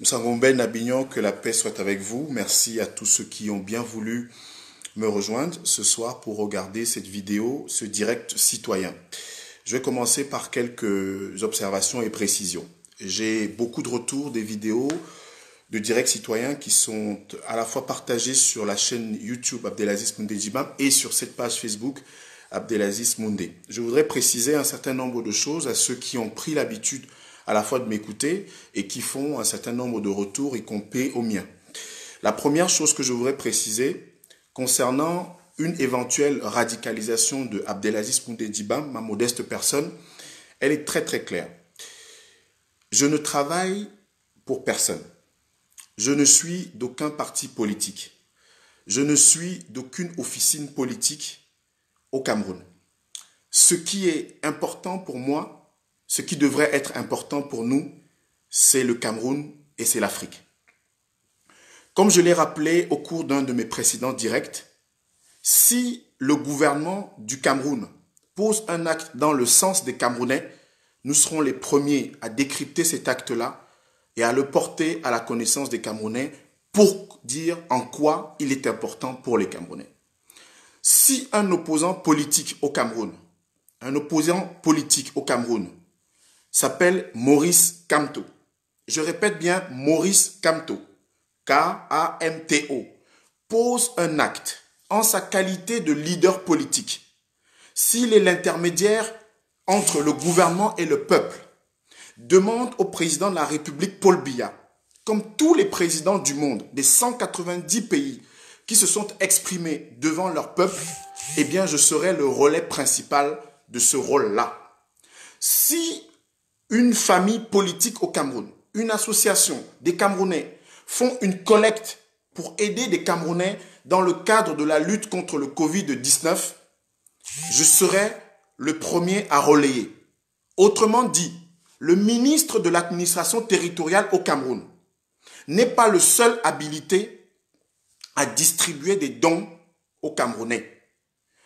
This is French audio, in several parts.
Msangombe Nabignon, que la paix soit avec vous. Merci à tous ceux qui ont bien voulu me rejoindre ce soir pour regarder cette vidéo, ce direct citoyen. Je vais commencer par quelques observations et précisions. J'ai beaucoup de retours des vidéos de direct citoyen qui sont à la fois partagées sur la chaîne YouTube Abdelaziz Moundé Djibam et sur cette page Facebook Abdelaziz Moundé. Je voudrais préciser un certain nombre de choses à ceux qui ont pris l'habitude à la fois de m'écouter et qui font un certain nombre de retours, y compris au mien. La première chose que je voudrais préciser concernant une éventuelle radicalisation de Abdelaziz Moundé Djibam, ma modeste personne, elle est très très claire. Je ne travaille pour personne. Je ne suis d'aucun parti politique. Je ne suis d'aucune officine politique au Cameroun. Ce qui est important pour moi, ce qui devrait être important pour nous, c'est le Cameroun et c'est l'Afrique. Comme je l'ai rappelé au cours d'un de mes précédents directs, si le gouvernement du Cameroun pose un acte dans le sens des Camerounais, nous serons les premiers à décrypter cet acte-là et à le porter à la connaissance des Camerounais pour dire en quoi il est important pour les Camerounais. Si un opposant politique au Cameroun, s'appelle Maurice Kamto. Je répète bien Maurice Kamto, K-A-M-T-O, pose un acte en sa qualité de leader politique. S'il est l'intermédiaire entre le gouvernement et le peuple, demande au président de la République Paul Biya, comme tous les présidents du monde, des 190 pays qui se sont exprimés devant leur peuple, eh bien je serai le relais principal de ce rôle-là. Si une famille politique au Cameroun, une association des Camerounais font une collecte pour aider des Camerounais dans le cadre de la lutte contre le Covid-19, je serai le premier à relayer. Autrement dit, le ministre de l'administration territoriale au Cameroun n'est pas le seul habilité à distribuer des dons aux Camerounais.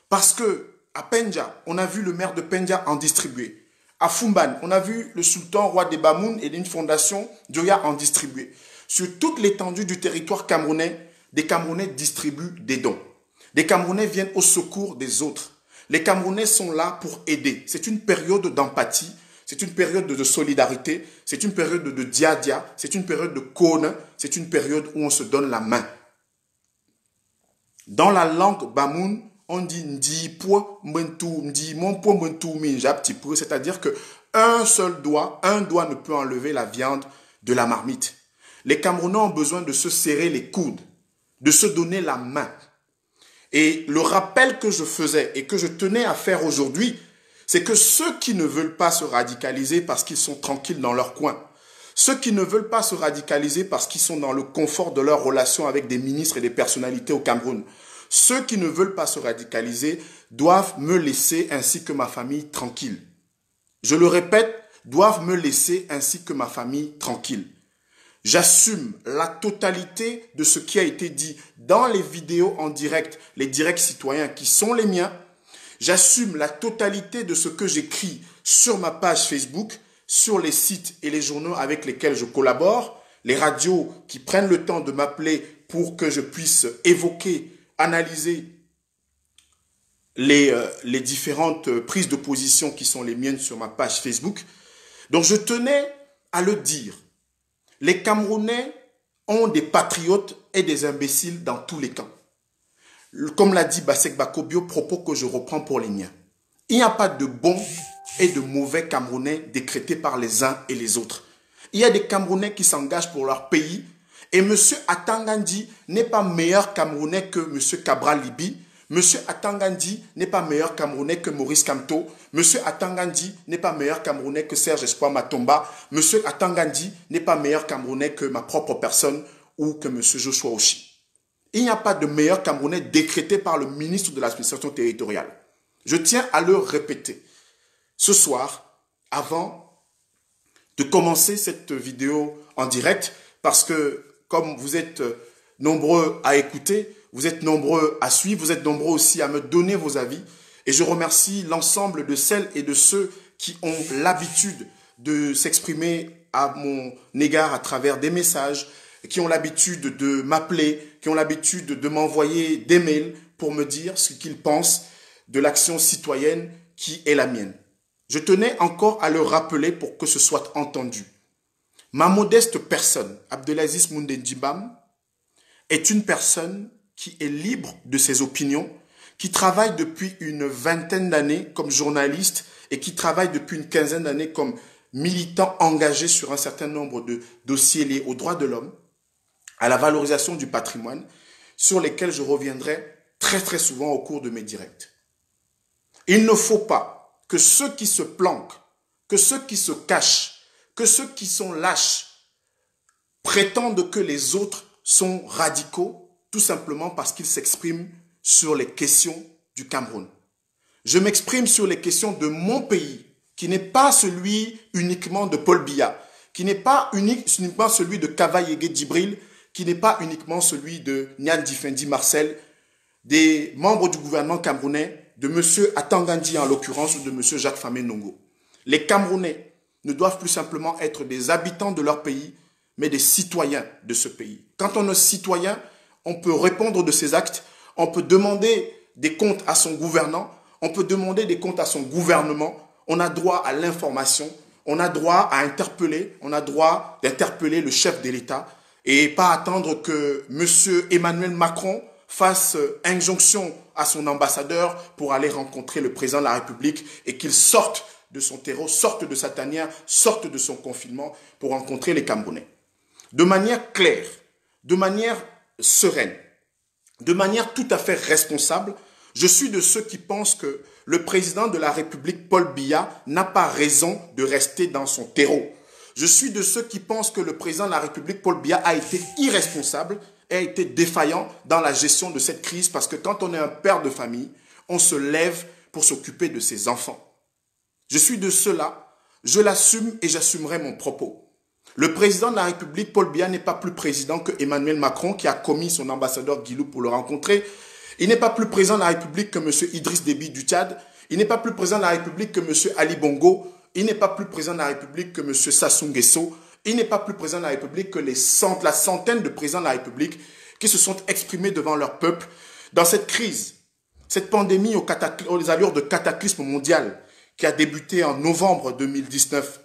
Parce que à Penja, on a vu le maire de Penja en distribuer. À Fumban, on a vu le sultan roi des Bamoun et d'une fondation Dioya en distribuer. Sur toute l'étendue du territoire camerounais, des Camerounais distribuent des dons. Des Camerounais viennent au secours des autres. Les Camerounais sont là pour aider. C'est une période d'empathie, c'est une période de solidarité, c'est une période de dia-dia, c'est une période de cône, c'est une période où on se donne la main. Dans la langue Bamoun, on dit ndi po mentu, ndi mon po mentu minjab petit peu, c'est-à-dire que un doigt ne peut enlever la viande de la marmite. Les Camerounais ont besoin de se serrer les coudes, de se donner la main. Et le rappel que je faisais et que je tenais à faire aujourd'hui, c'est que ceux qui ne veulent pas se radicaliser parce qu'ils sont tranquilles dans leur coin, ceux qui ne veulent pas se radicaliser parce qu'ils sont dans le confort de leurs relations avec des ministres et des personnalités au Cameroun, ceux qui ne veulent pas se radicaliser doivent me laisser ainsi que ma famille tranquille. Je le répète, doivent me laisser ainsi que ma famille tranquille. J'assume la totalité de ce qui a été dit dans les vidéos en direct, les directs citoyens qui sont les miens. J'assume la totalité de ce que j'écris sur ma page Facebook, sur les sites et les journaux avec lesquels je collabore, les radios qui prennent le temps de m'appeler pour que je puisse évoquer, analyser les différentes prises de position qui sont les miennes sur ma page Facebook. Donc je tenais à le dire. Les Camerounais ont des patriotes et des imbéciles dans tous les camps. Comme l'a dit Bassek Bakobio, propos que je reprends pour les miens. Il n'y a pas de bons et de mauvais Camerounais décrétés par les uns et les autres. Il y a des Camerounais qui s'engagent pour leur pays et M. Atangandi n'est pas meilleur Camerounais que M. Cabral Libi. M. Atangandi n'est pas meilleur Camerounais que Maurice Kamto. M. Atangandi n'est pas meilleur Camerounais que Serge Espoir Matomba. M. Atangandi n'est pas meilleur Camerounais que ma propre personne ou que M. Joshua Oshi. Il n'y a pas de meilleur Camerounais décrété par le ministre de l'administration territoriale. Je tiens à le répéter. Ce soir, avant de commencer cette vidéo en direct, parce que comme vous êtes nombreux à écouter, vous êtes nombreux à suivre, vous êtes nombreux aussi à me donner vos avis. Et je remercie l'ensemble de celles et de ceux qui ont l'habitude de s'exprimer à mon égard à travers des messages, qui ont l'habitude de m'appeler, qui ont l'habitude de m'envoyer des mails pour me dire ce qu'ils pensent de l'action citoyenne qui est la mienne. Je tenais encore à le rappeler pour que ce soit entendu. Ma modeste personne, Abdelaziz Moundendjibam, est une personne qui est libre de ses opinions, qui travaille depuis une vingtaine d'années comme journaliste et qui travaille depuis une quinzaine d'années comme militant engagé sur un certain nombre de dossiers liés aux droits de l'homme, à la valorisation du patrimoine, sur lesquels je reviendrai très très souvent au cours de mes directs. Il ne faut pas que ceux qui se planquent, que ceux qui se cachent, que ceux qui sont lâches prétendent que les autres sont radicaux, tout simplement parce qu'ils s'expriment sur les questions du Cameroun. Je m'exprime sur les questions de mon pays, qui n'est pas celui uniquement de Paul Biya, qui n'est pas uniquement celui de Kavaïege Djibril, qui n'est pas uniquement celui de Nian Difendi Marcel, des membres du gouvernement camerounais, de M. Atangandi en l'occurrence, ou de M. Jacques Famé Nongo. Les Camerounais ne doivent plus simplement être des habitants de leur pays, mais des citoyens de ce pays. Quand on est citoyen, on peut répondre de ses actes, on peut demander des comptes à son gouvernant, on peut demander des comptes à son gouvernement, on a droit à l'information, on a droit à interpeller, on a droit d'interpeller le chef de l'État et pas attendre que M. Emmanuel Macron fasse injonction à son ambassadeur pour aller rencontrer le président de la République et qu'il sorte de son terreau, sorte de sa tanière, sorte de son confinement pour rencontrer les Camerounais. De manière claire, de manière sereine, de manière tout à fait responsable, je suis de ceux qui pensent que le président de la République, Paul Biya, n'a pas raison de rester dans son terreau. Je suis de ceux qui pensent que le président de la République, Paul Biya, a été irresponsable et a été défaillant dans la gestion de cette crise parce que quand on est un père de famille, on se lève pour s'occuper de ses enfants. Je suis de ceux-là, je l'assume et j'assumerai mon propos. Le président de la République, Paul Biya, n'est pas plus président que Emmanuel Macron qui a commis son ambassadeur Guilou pour le rencontrer. Il n'est pas plus président de la République que M. Idriss Déby du Tchad. Il n'est pas plus président de la République que M. Ali Bongo. Il n'est pas plus président de la République que M. Sassou Nguesso. Il n'est pas plus président de la République que la centaine de présidents de la République qui se sont exprimés devant leur peuple dans cette crise, cette pandémie aux allures de cataclysme mondial qui a débuté en novembre 2019,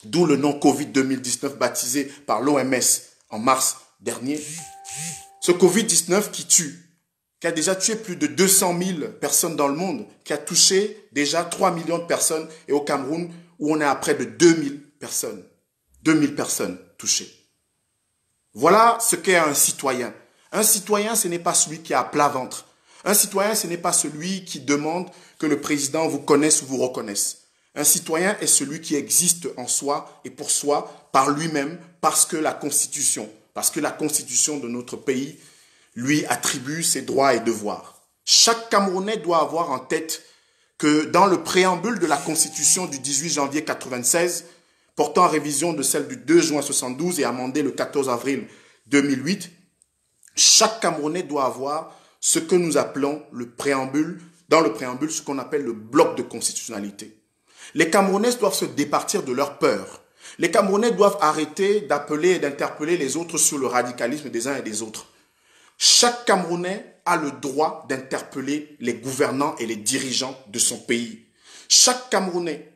d'où le nom Covid-2019 baptisé par l'OMS en mars dernier. Ce Covid-19 qui tue, qui a déjà tué plus de 200 000 personnes dans le monde, qui a touché déjà 3 millions de personnes, et au Cameroun, où on est à près de 2000 personnes. 2000 personnes touchées. Voilà ce qu'est un citoyen. Un citoyen, ce n'est pas celui qui a à plat ventre. Un citoyen, ce n'est pas celui qui demande que le président vous connaisse ou vous reconnaisse. Un citoyen est celui qui existe en soi et pour soi, par lui-même, parce que la Constitution de notre pays lui attribue ses droits et devoirs. Chaque Camerounais doit avoir en tête que dans le préambule de la Constitution du 18 janvier 1996, portant en révision de celle du 2 juin 1972 et amendée le 14 avril 2008, chaque Camerounais doit avoir ce que nous appelons le préambule, dans le préambule, ce qu'on appelle le bloc de constitutionnalité. Les Camerounais doivent se départir de leur peur. Les Camerounais doivent arrêter d'appeler et d'interpeller les autres sur le radicalisme des uns et des autres. Chaque Camerounais a le droit d'interpeller les gouvernants et les dirigeants de son pays. Chaque Camerounais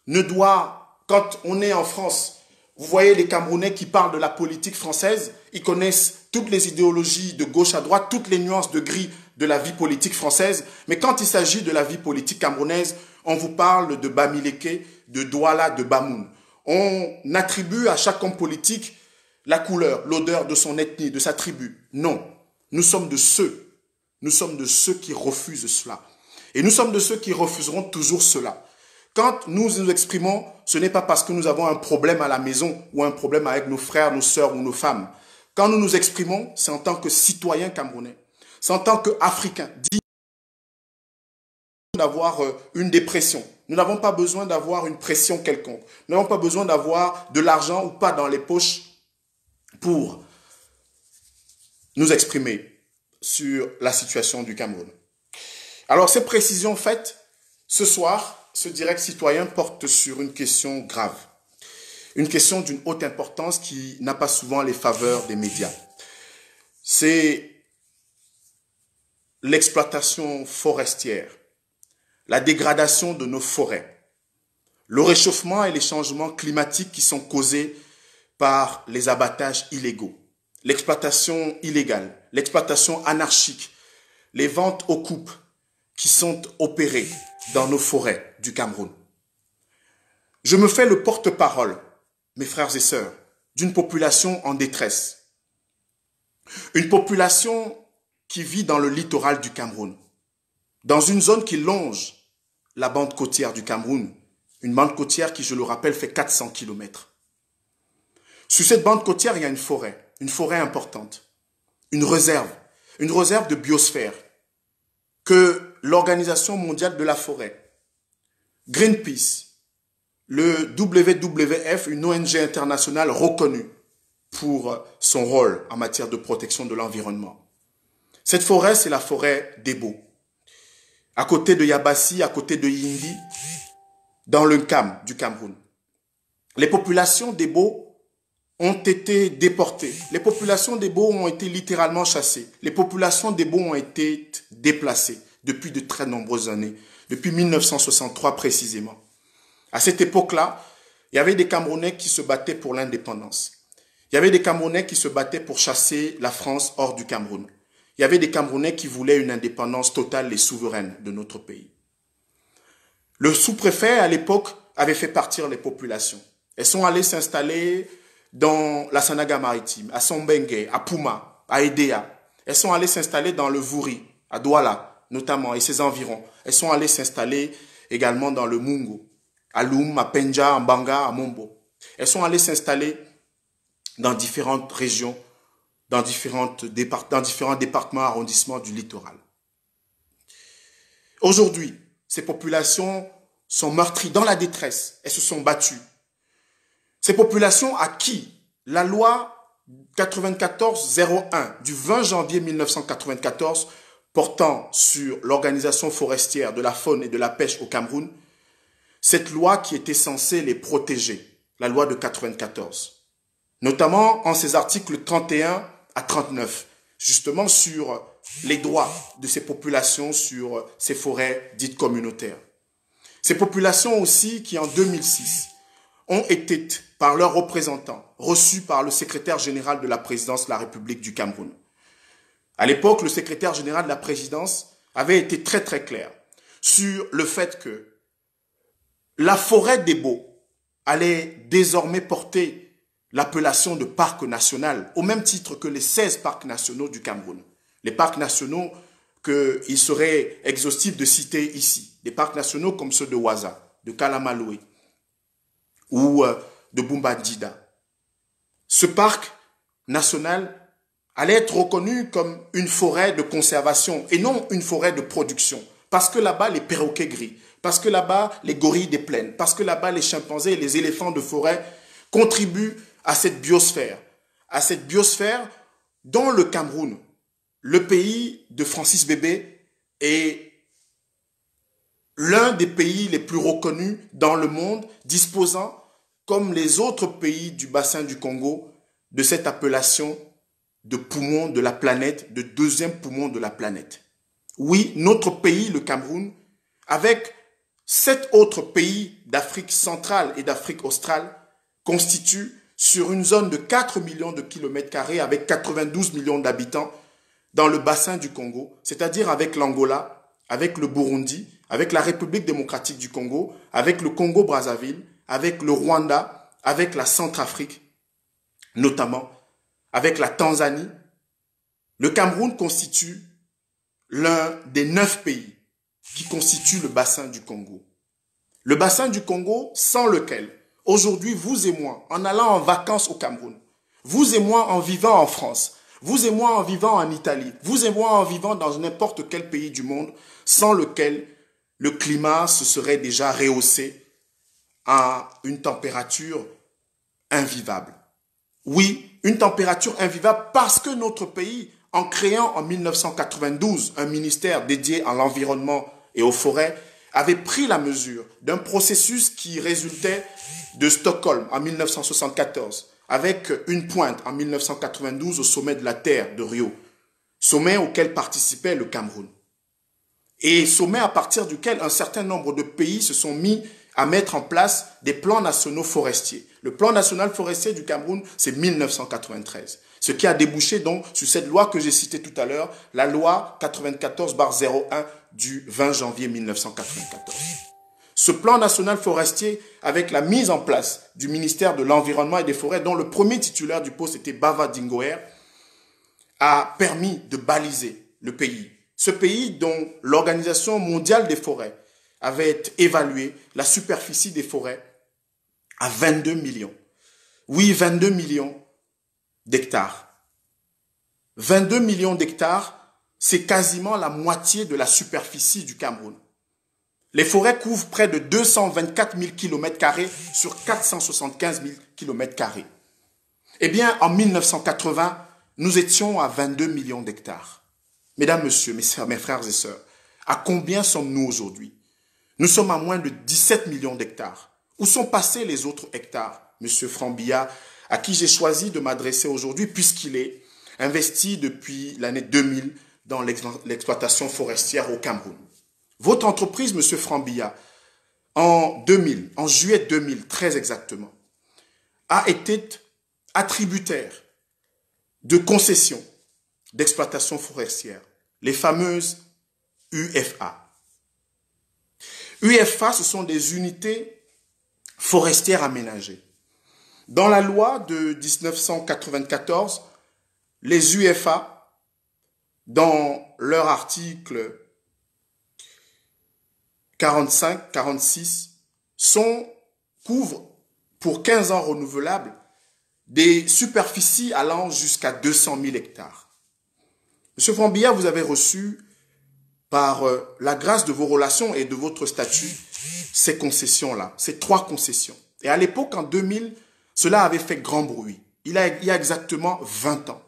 ne doit, quand on est en France, vous voyez les Camerounais qui parlent de la politique française, ils connaissent toutes les idéologies de gauche à droite, toutes les nuances de gris de la vie politique française. Mais quand il s'agit de la vie politique camerounaise, on vous parle de Bamileke, de Douala, de Bamoun. On attribue à chaque homme politique la couleur, l'odeur de son ethnie, de sa tribu. Non. Nous sommes de ceux qui refusent cela. Et nous sommes de ceux qui refuseront toujours cela. Quand nous nous exprimons, ce n'est pas parce que nous avons un problème à la maison ou un problème avec nos frères, nos sœurs ou nos femmes. Quand nous nous exprimons, c'est en tant que citoyens camerounais. C'est en tant qu'Africains. D'avoir une dépression. Nous n'avons pas besoin d'avoir une pression quelconque. Nous n'avons pas besoin d'avoir de l'argent ou pas dans les poches pour nous exprimer sur la situation du Cameroun. Alors, ces précisions faites, ce soir, ce direct citoyen porte sur une question grave. Une question d'une haute importance qui n'a pas souvent les faveurs des médias. C'est l'exploitation forestière, la dégradation de nos forêts, le réchauffement et les changements climatiques qui sont causés par les abattages illégaux, l'exploitation illégale, l'exploitation anarchique, les ventes aux coupes qui sont opérées dans nos forêts du Cameroun. Je me fais le porte-parole, mes frères et sœurs, d'une population en détresse. Une population qui vit dans le littoral du Cameroun, dans une zone qui longe la bande côtière du Cameroun, une bande côtière qui, je le rappelle, fait 400 km. Sur cette bande côtière, il y a une forêt importante, une réserve de biosphère que l'Organisation mondiale de la forêt, Greenpeace, le WWF, une ONG internationale reconnue pour son rôle en matière de protection de l'environnement. Cette forêt, c'est la forêt d'Ebo, à côté de Yabassi, à côté de Yindi, dans le Nkam du Cameroun. Les populations d'Ebo ont été déportées. Les populations d'Ebo ont été littéralement chassées. Les populations d'Ebo ont été déplacées depuis de très nombreuses années, depuis 1963 précisément. À cette époque-là, il y avait des Camerounais qui se battaient pour l'indépendance. Il y avait des Camerounais qui se battaient pour chasser la France hors du Cameroun. Il y avait des Camerounais qui voulaient une indépendance totale et souveraine de notre pays. Le sous-préfet, à l'époque, avait fait partir les populations. Elles sont allées s'installer dans la Sanaga maritime, à Sombengue, à Pouma, à Edea. Elles sont allées s'installer dans le Vouri, à Douala notamment, et ses environs. Elles sont allées s'installer également dans le Mungo, à Loum, à Penja, à Mbanga, à Mombo. Elles sont allées s'installer dans différentes régions, dans différents départements, arrondissements du littoral. Aujourd'hui, ces populations sont meurtries dans la détresse. Elles se sont battues. Ces populations à qui la loi 94-01 du 20 janvier 1994 portant sur l'organisation forestière de la faune et de la pêche au Cameroun, cette loi qui était censée les protéger, la loi de 94, notamment en ses articles 31 à 39, justement sur les droits de ces populations sur ces forêts dites communautaires. Ces populations aussi qui en 2006 ont été, par leurs représentants, reçues par le secrétaire général de la présidence de la République du Cameroun. À l'époque, le secrétaire général de la présidence avait été très très clair sur le fait que la forêt d'Ebo allait désormais porter l'appellation de parc national, au même titre que les 16 parcs nationaux du Cameroun. Les parcs nationaux qu'il serait exhaustif de citer ici. Des parcs nationaux comme ceux de Ouaza, de Kalamaloué ou de Bumbadjida. Ce parc national allait être reconnu comme une forêt de conservation et non une forêt de production. Parce que là-bas, les perroquets gris, parce que là-bas, les gorilles des plaines, parce que là-bas, les chimpanzés et les éléphants de forêt contribuent à cette biosphère dont le Cameroun, le pays de Francis Bébé, est l'un des pays les plus reconnus dans le monde, disposant, comme les autres pays du bassin du Congo, de cette appellation de poumon de la planète, de deuxième poumon de la planète. Oui, notre pays, le Cameroun, avec 7 autres pays d'Afrique centrale et d'Afrique australe, constitue sur une zone de 4 millions de kilomètres carrés avec 92 millions d'habitants dans le bassin du Congo, c'est-à-dire avec l'Angola, avec le Burundi, avec la République démocratique du Congo, avec le Congo-Brazzaville, avec le Rwanda, avec la Centrafrique, notamment avec la Tanzanie. Le Cameroun constitue l'un des 9 pays qui constituent le bassin du Congo. Le bassin du Congo sans lequel, aujourd'hui, vous et moi, en allant en vacances au Cameroun, vous et moi en vivant en France, vous et moi en vivant en Italie, vous et moi en vivant dans n'importe quel pays du monde, sans lequel le climat se serait déjà rehaussé à une température invivable. Oui, une température invivable parce que notre pays, en créant en 1992 un ministère dédié à l'environnement et aux forêts, avait pris la mesure d'un processus qui résultait de Stockholm en 1974, avec une pointe en 1992 au sommet de la Terre de Rio, sommet auquel participait le Cameroun. Et sommet à partir duquel un certain nombre de pays se sont mis à mettre en place des plans nationaux forestiers. Le plan national forestier du Cameroun, c'est 1993. Ce qui a débouché donc sur cette loi que j'ai citée tout à l'heure, la loi 94/01 du 20 janvier 1994. Ce plan national forestier, avec la mise en place du ministère de l'Environnement et des Forêts, dont le premier titulaire du poste était Bava Dingoer, a permis de baliser le pays. Ce pays dont l'Organisation mondiale des forêts avait évalué la superficie des forêts à 22 millions. Oui, 22 millions d'hectares. 22 millions d'hectares, c'est quasiment la moitié de la superficie du Cameroun. Les forêts couvrent près de 224 000 km² sur 475 000 km². Eh bien, en 1980, nous étions à 22 millions d'hectares. Mesdames, messieurs, mes frères et sœurs, à combien sommes-nous aujourd'hui? Nous sommes à moins de 17 millions d'hectares. Où sont passés les autres hectares? Monsieur Frambilla, à qui j'ai choisi de m'adresser aujourd'hui, puisqu'il est investi depuis l'année 2000 dans l'exploitation forestière au Cameroun. Votre entreprise, monsieur Frambilla, en juillet 2000, très exactement, a été attributaire de concessions d'exploitation forestière, les fameuses UFA. UFA, ce sont des unités forestières aménagées. Dans la loi de 1994, les UFA, dans leur article 45, 46, couvrent pour 15 ans renouvelables des superficies allant jusqu'à 200 000 hectares. Monsieur Frambilla, vous avez reçu, par la grâce de vos relations et de votre statut, ces concessions-là, ces 3 concessions. Et à l'époque, en 2000, cela avait fait grand bruit. Il y a exactement 20 ans.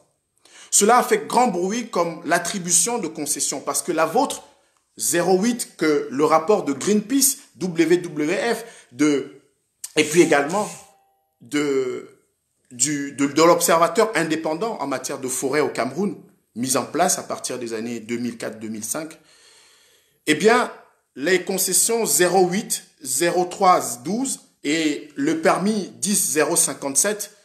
Cela a fait grand bruit comme l'attribution de concessions, parce que la vôtre, 08, que le rapport de Greenpeace, WWF, et puis également de l'observateur indépendant en matière de forêt au Cameroun, mis en place à partir des années 2004-2005, eh bien, les concessions 08, 03, 12 et le permis 10 057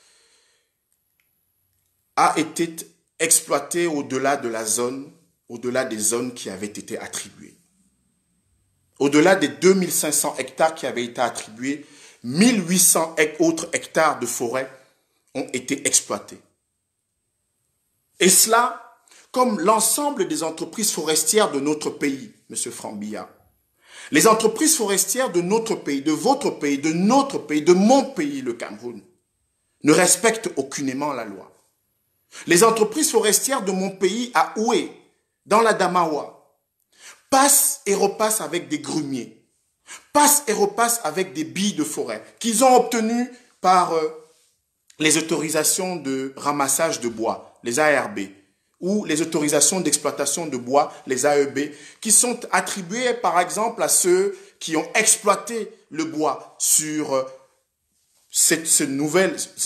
a été exploité au-delà de la zone, au-delà des zones qui avaient été attribuées. Au-delà des 2500 hectares qui avaient été attribués, 1800 autres hectares de forêt ont été exploités. Et cela, comme l'ensemble des entreprises forestières de notre pays, monsieur Frambilla. Les entreprises forestières de notre pays, de votre pays, de notre pays, de mon pays, le Cameroun, ne respectent aucunement la loi. Les entreprises forestières de mon pays, à Oué, dans la Damawa, passent et repassent avec des grumiers, passent et repassent avec des billes de forêt qu'ils ont obtenues par les autorisations de ramassage de bois, les ARB, ou les autorisations d'exploitation de bois, les AEB, qui sont attribuées par exemple à ceux qui ont exploité le bois sur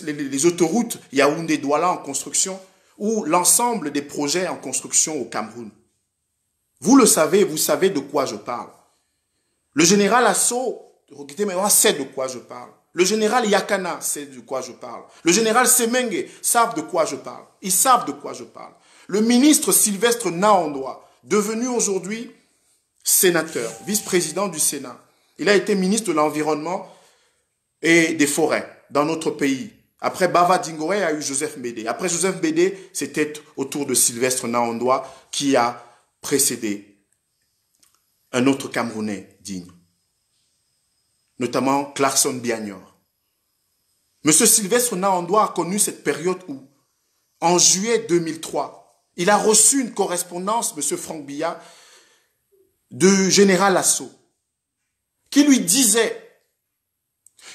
les autoroutes Yaoundé-Douala en construction, ou l'ensemble des projets en construction au Cameroun. Vous le savez, vous savez de quoi je parle. Le général Asso, sait de quoi je parle. Le général Yakana sait de quoi je parle. Le général Semenge savent de quoi je parle. Ils savent de quoi je parle. Le ministre Sylvestre Naondoa, devenu aujourd'hui sénateur, vice-président du Sénat, il a été ministre de l'Environnement et des Forêts dans notre pays. Après Bava Dingoé, il y a eu Joseph Mbédé. Après Joseph Mbédé, c'était au tour de Sylvestre Naondoa qui a précédé un autre Camerounais digne, notamment Clarkson Biagnor. Monsieur Sylvestre Naondoa a connu cette période où, en juillet 2003, il a reçu une correspondance, monsieur Frambilla, de général Asso, qui lui disait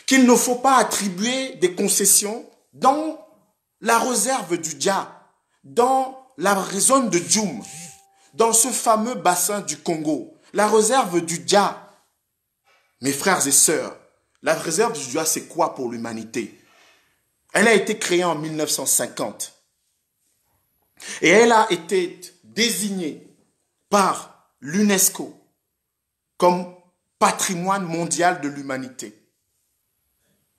qu'il ne faut pas attribuer des concessions dans la réserve du Dja, dans la zone de Djoum, dans ce fameux bassin du Congo, la réserve du Dja, Mes frères et sœurs, la réserve du Dja, c'est quoi pour l'humanité? Elle a été créée en 1950 et elle a été désignée par l'UNESCO comme patrimoine mondial de l'humanité.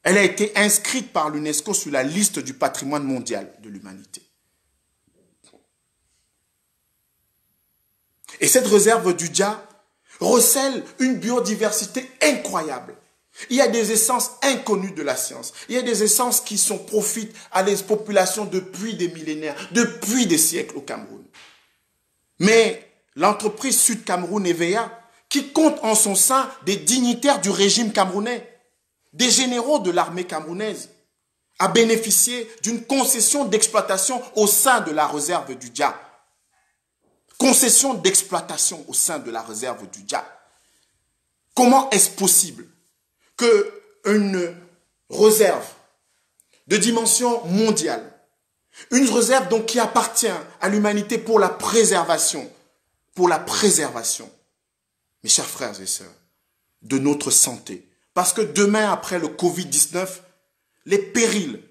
Elle a été inscrite par l'UNESCO sur la liste du patrimoine mondial de l'humanité. Et cette réserve du Dja recèle une biodiversité incroyable. Il y a des essences inconnues de la science. Il y a des essences qui profitent à des populations depuis des millénaires, depuis des siècles au Cameroun. Mais l'entreprise Sud Cameroun EVA, qui compte en son sein des dignitaires du régime camerounais, des généraux de l'armée camerounaise, a bénéficié d'une concession d'exploitation au sein de la réserve du Dja. Concession d'exploitation au sein de la réserve du Dja. Comment est-ce possible qu'une réserve de dimension mondiale, une réserve donc qui appartient à l'humanité pour la préservation, mes chers frères et sœurs, de notre santé. Parce que demain, après le Covid-19, les périls,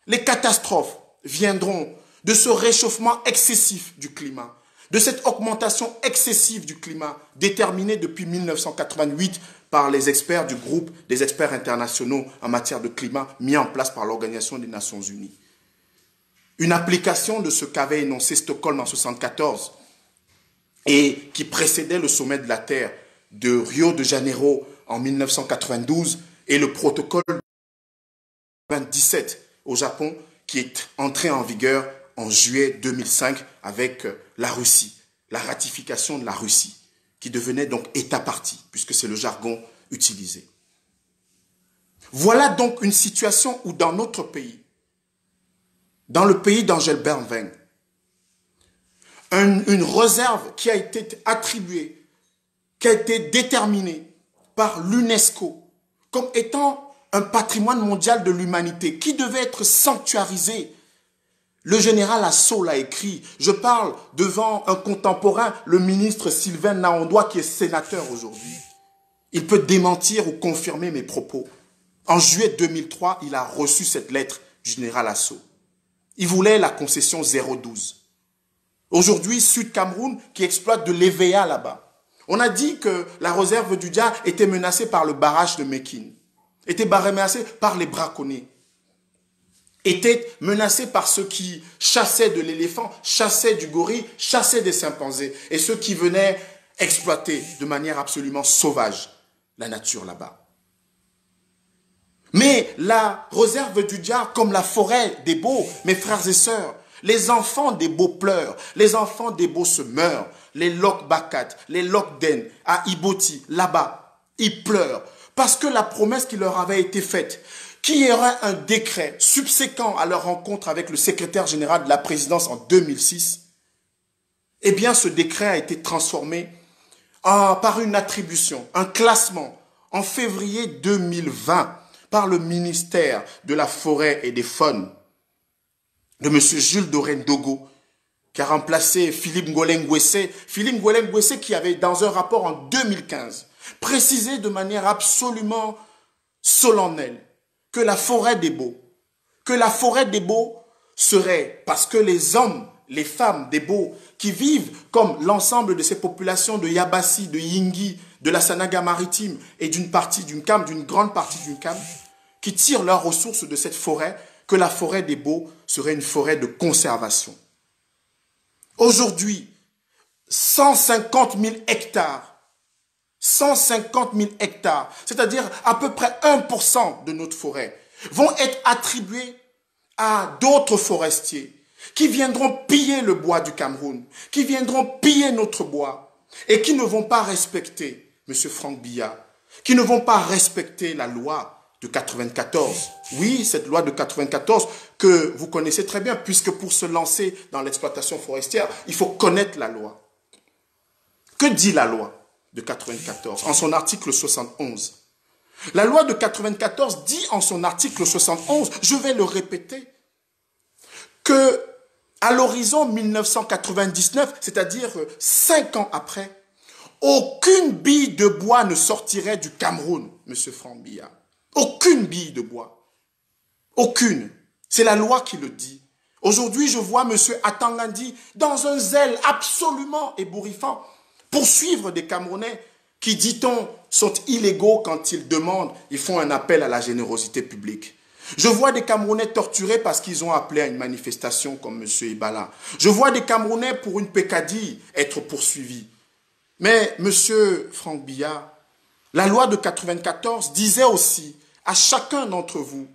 les catastrophes viendront de ce réchauffement excessif du climat, de cette augmentation excessive du climat déterminée depuis 1988 par les experts du groupe des experts internationaux en matière de climat mis en place par l'Organisation des Nations Unies. Une application de ce qu'avait énoncé Stockholm en 1974 et qui précédait le sommet de la Terre de Rio de Janeiro en 1992 et le protocole 27 au Japon qui est entré en vigueur en juillet 2005 avec la Russie, la ratification de la Russie, qui devenait donc État partie, puisque c'est le jargon utilisé. Voilà donc une situation où dans notre pays, dans le pays d'Angèle Bernveng, une réserve qui a été attribuée, qui a été déterminée par l'UNESCO comme étant un patrimoine mondial de l'humanité qui devait être sanctuarisé. Le général Asso l'a écrit. Je parle devant un contemporain, le ministre Sylvain Naondoa, qui est sénateur aujourd'hui. Il peut démentir ou confirmer mes propos. En juillet 2003, il a reçu cette lettre du général Asso. Il voulait la concession 012. Aujourd'hui, Sud Cameroun qui exploite de l'EVA là-bas. On a dit que la réserve du Dja était menacée par le barrage de Mekine, était menacée par les braconniers, était menacée par ceux qui chassaient de l'éléphant, chassaient du gorille, chassaient des chimpanzés et ceux qui venaient exploiter de manière absolument sauvage la nature là-bas. Mais la réserve du Dja, comme la forêt des Beaux, mes frères et sœurs, les enfants des Beaux pleurent, les enfants des Beaux se meurent, les Lok Bakat, les Lok Den, à Iboti, là-bas, ils pleurent parce que la promesse qui leur avait été faite, qu'il y aurait un décret subséquent à leur rencontre avec le secrétaire général de la présidence en 2006, eh bien ce décret a été transformé par une attribution, un classement en février 2020 par le ministère de la Forêt et des Faunes de M. Jules Dorendogo, qui a remplacé Philippe Ngolengwese. Philippe Ngolengwese qui avait, dans un rapport en 2015, précisé de manière absolument solennelle que la forêt des Beaux serait, parce que les hommes, les femmes des Beaux, qui vivent comme l'ensemble de ces populations de Yabassi, de Yingi, de la Sanaga maritime et d'une grande partie d'une CAM, qui tirent leurs ressources de cette forêt, que la forêt des Beaux serait une forêt de conservation. Aujourd'hui, 150 000 hectares, c'est-à-dire à peu près 1% de notre forêt, vont être attribués à d'autres forestiers qui viendront piller le bois du Cameroun, qui viendront piller notre bois et qui ne vont pas respecter, M. Franck Biya, qui ne vont pas respecter la loi de 94. Oui, cette loi de 94 que vous connaissez très bien, puisque pour se lancer dans l'exploitation forestière, il faut connaître la loi. Que dit la loi de 94 en son article 71? La loi de 94 dit en son article 71, je vais le répéter, que à l'horizon 1999, c'est-à-dire 5 ans après, aucune bille de bois ne sortirait du Cameroun, monsieur Franck Biya. Aucune bille de bois. Aucune. C'est la loi qui le dit. Aujourd'hui, je vois monsieur Atangandi dans un zèle absolument ébouriffant poursuivre des Camerounais qui, dit-on, sont illégaux quand ils font un appel à la générosité publique. Je vois des Camerounais torturés parce qu'ils ont appelé à une manifestation comme M. Ibala. Je vois des Camerounais pour une pécadille être poursuivis. Mais M. Franck Biya, la loi de 94 disait aussi à chacun d'entre vous,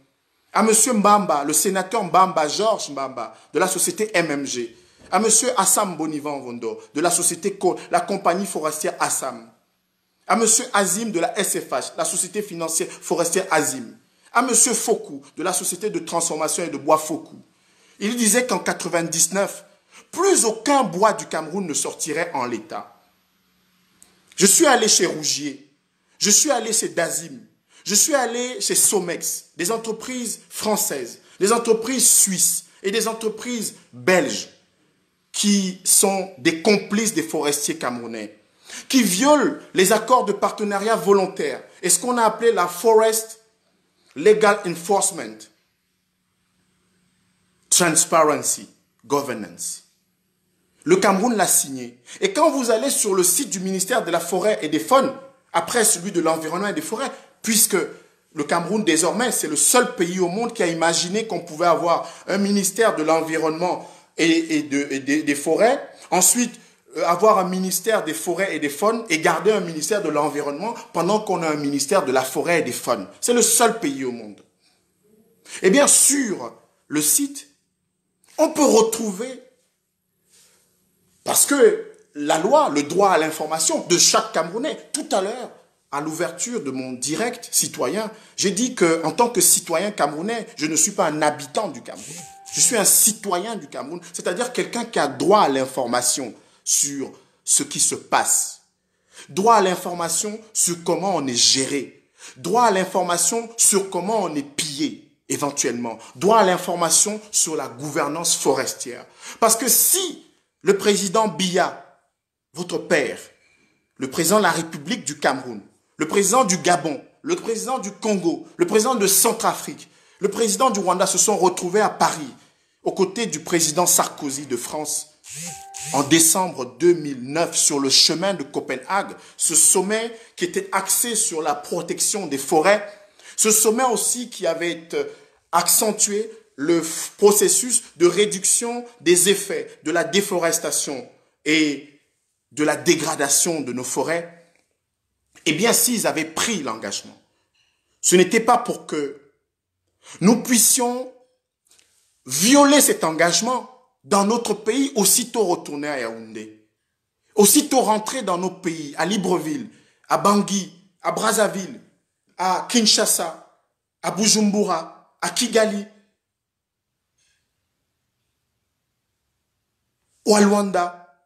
à M. Mbamba, le sénateur Mbamba, Georges Mbamba, de la société MMG, à M. Assam Bonivan Vondo, de la société, la compagnie forestière Assam, à M. Azim de la SFH, la société financière forestière Azim, à M. Fokou, de la société de transformation et de bois Fokou. Il disait qu'en 99, plus aucun bois du Cameroun ne sortirait en l'état. Je suis allé chez Rougier, je suis allé chez Dazim, je suis allé chez Somex, des entreprises françaises, des entreprises suisses et des entreprises belges qui sont des complices des forestiers camerounais, qui violent les accords de partenariat volontaire et ce qu'on a appelé la Forest Legal Enforcement, Transparency, Governance. Le Cameroun l'a signé. Et quand vous allez sur le site du ministère de la Forêt et des Faunes, après celui de l'Environnement et des Forêts, puisque le Cameroun, désormais, c'est le seul pays au monde qui a imaginé qu'on pouvait avoir un ministère de l'Environnement et des Forêts, ensuite avoir un ministère des Forêts et des Faunes et garder un ministère de l'Environnement pendant qu'on a un ministère de la Forêt et des Faunes. C'est le seul pays au monde. Et bien, sur le site, on peut retrouver, parce que la loi, le droit à l'information de chaque Camerounais, tout à l'heure, à l'ouverture de mon direct citoyen, j'ai dit qu'en tant que citoyen camerounais, je ne suis pas un habitant du Cameroun. Je suis un citoyen du Cameroun, c'est-à-dire quelqu'un qui a droit à l'information sur ce qui se passe. Droit à l'information sur comment on est géré. Droit à l'information sur comment on est pillé, éventuellement. Droit à l'information sur la gouvernance forestière. Parce que si le président Biya, votre père, le président de la République du Cameroun, le président du Gabon, le président du Congo, le président de Centrafrique, le président du Rwanda se sont retrouvés à Paris, aux côtés du président Sarkozy de France, en décembre 2009, sur le chemin de Copenhague, ce sommet qui était axé sur la protection des forêts, ce sommet aussi qui avait accentué le processus de réduction des effets de la déforestation et de la dégradation de nos forêts. Eh bien, s'ils avaient pris l'engagement, ce n'était pas pour que nous puissions violer cet engagement dans notre pays, aussitôt retourner à Yaoundé, aussitôt rentrer dans nos pays, à Libreville, à Bangui, à Brazzaville, à Kinshasa, à Bujumbura, à Kigali, ou à Luanda,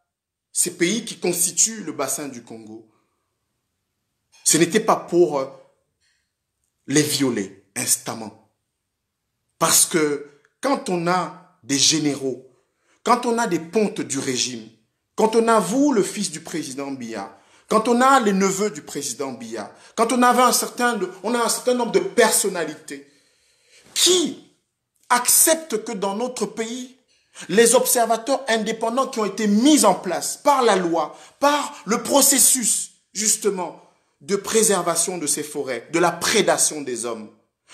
ces pays qui constituent le bassin du Congo. Ce n'était pas pour les violer instamment. Parce que quand on a des généraux, quand on a des pontes du régime, quand on a vous, le fils du président Biya, quand on a les neveux du président Biya, quand on a un certain nombre de personnalités qui acceptent que dans notre pays, les observateurs indépendants qui ont été mis en place par la loi, par le processus justement de préservation de ces forêts, de la prédation des hommes,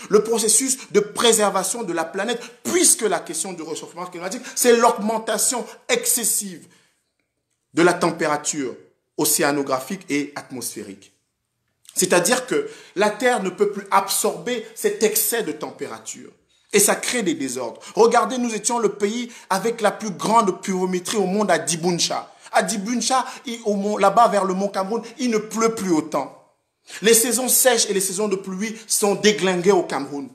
le processus de préservation de la planète, puisque la question du réchauffement climatique, c'est l'augmentation excessive de la température océanographique et atmosphérique. C'est-à-dire que la Terre ne peut plus absorber cet excès de température. Et ça crée des désordres. Regardez, nous étions le pays avec la plus grande pluviométrie au monde à Dibuncha. À Dibuncha, là-bas vers le mont Cameroun, il ne pleut plus autant. Les saisons sèches et les saisons de pluie sont déglinguées au Cameroun.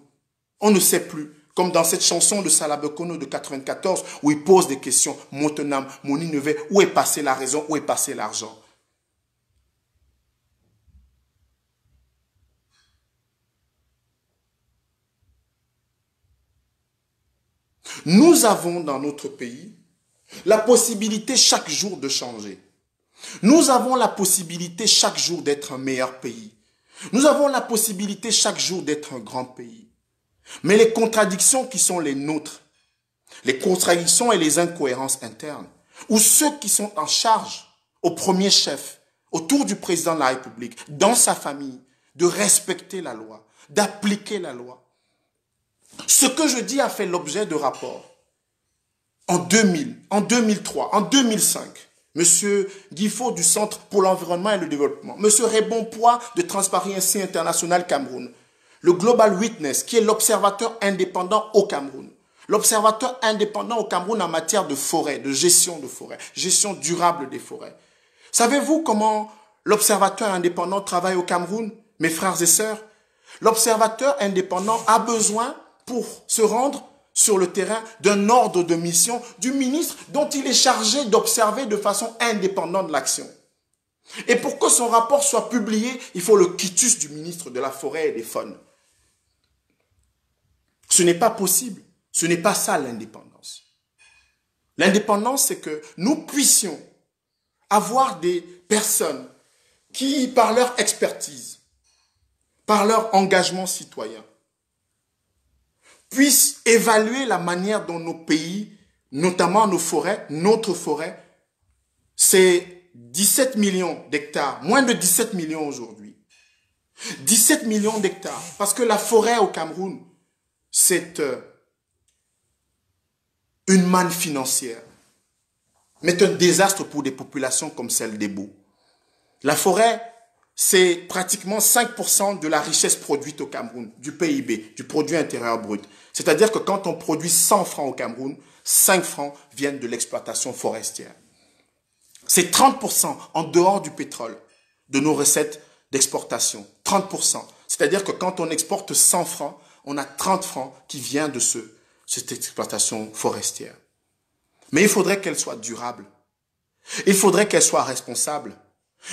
On ne sait plus. Comme dans cette chanson de Salabekono de 94, où il pose des questions. Montenam, Monineve, où est passée la raison, où est passé l'argent? Nous avons dans notre pays la possibilité chaque jour de changer. Nous avons la possibilité chaque jour d'être un meilleur pays. Nous avons la possibilité chaque jour d'être un grand pays. Mais les contradictions qui sont les nôtres, les contradictions et les incohérences internes, ou ceux qui sont en charge, au premier chef, autour du président de la République, dans sa famille, de respecter la loi, d'appliquer la loi. Ce que je dis a fait l'objet de rapports. En 2000, en 2003, en 2005, M. Guifo du Centre pour l'environnement et le développement, M. Rébon Poix de Transparency International Cameroun, le Global Witness, qui est l'observateur indépendant au Cameroun, l'observateur indépendant au Cameroun en matière de forêt, de gestion durable des forêts. Savez-vous comment l'observateur indépendant travaille au Cameroun, mes frères et sœurs? L'observateur indépendant a besoin, pour se rendre sur le terrain, d'un ordre de mission du ministre dont il est chargé d'observer de façon indépendante l'action. Et pour que son rapport soit publié, il faut le quitus du ministre de la Forêt et des Faunes. Ce n'est pas possible. Ce n'est pas ça l'indépendance. L'indépendance, c'est que nous puissions avoir des personnes qui, par leur expertise, par leur engagement citoyen, puissent évaluer la manière dont nos pays, notamment nos forêts, notre forêt, c'est 17 millions d'hectares, moins de 17 millions aujourd'hui. 17 millions d'hectares, parce que la forêt au Cameroun, c'est une manne financière, mais un désastre pour des populations comme celle des Baux. La forêt, c'est pratiquement 5% de la richesse produite au Cameroun, du PIB, du produit intérieur brut. C'est-à-dire que quand on produit 100 francs au Cameroun, 5 francs viennent de l'exploitation forestière. C'est 30% en dehors du pétrole de nos recettes d'exportation. 30%. C'est-à-dire que quand on exporte 100 francs, on a 30 francs qui viennent de cette exploitation forestière. Mais il faudrait qu'elle soit durable. Il faudrait qu'elle soit responsable.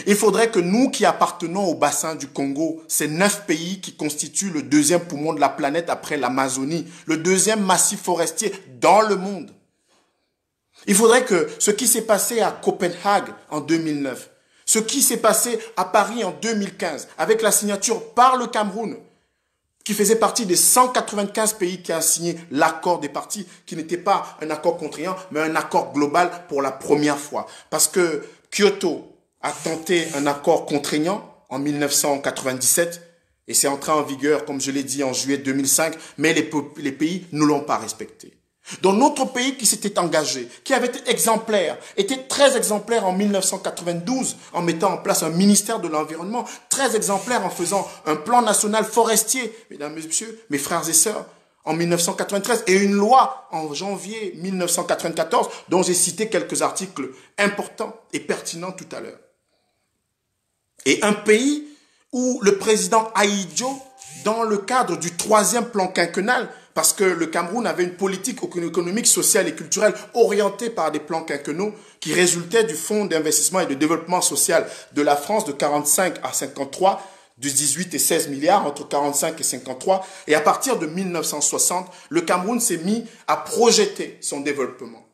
Il faudrait que nous qui appartenons au bassin du Congo, ces 9 pays qui constituent le deuxième poumon de la planète après l'Amazonie, le deuxième massif forestier dans le monde. Il faudrait que ce qui s'est passé à Copenhague en 2009, ce qui s'est passé à Paris en 2015, avec la signature par le Cameroun, qui faisait partie des 195 pays qui ont signé l'accord des parties, qui n'était pas un accord contraignant, mais un accord global pour la première fois. Parce que Kyoto a tenté un accord contraignant en 1997 et c'est entré en vigueur, comme je l'ai dit, en juillet 2005, mais les pays ne l'ont pas respecté. Dans notre pays qui s'était engagé, qui avait été exemplaire, était très exemplaire en 1992 en mettant en place un ministère de l'Environnement, très exemplaire en faisant un plan national forestier, mesdames et messieurs, mes frères et sœurs, en 1993, et une loi en janvier 1994, dont j'ai cité quelques articles importants et pertinents tout à l'heure. Et un pays où le président Ahidjo, dans le cadre du 3e plan quinquennal, parce que le Cameroun avait une politique économique, sociale et culturelle orientée par des plans quinquennaux qui résultaient du Fonds d'investissement et de développement social de la France de 45 à 53, de 18 et 16 milliards, entre 45 et 53. Et à partir de 1960, le Cameroun s'est mis à projeter son développement,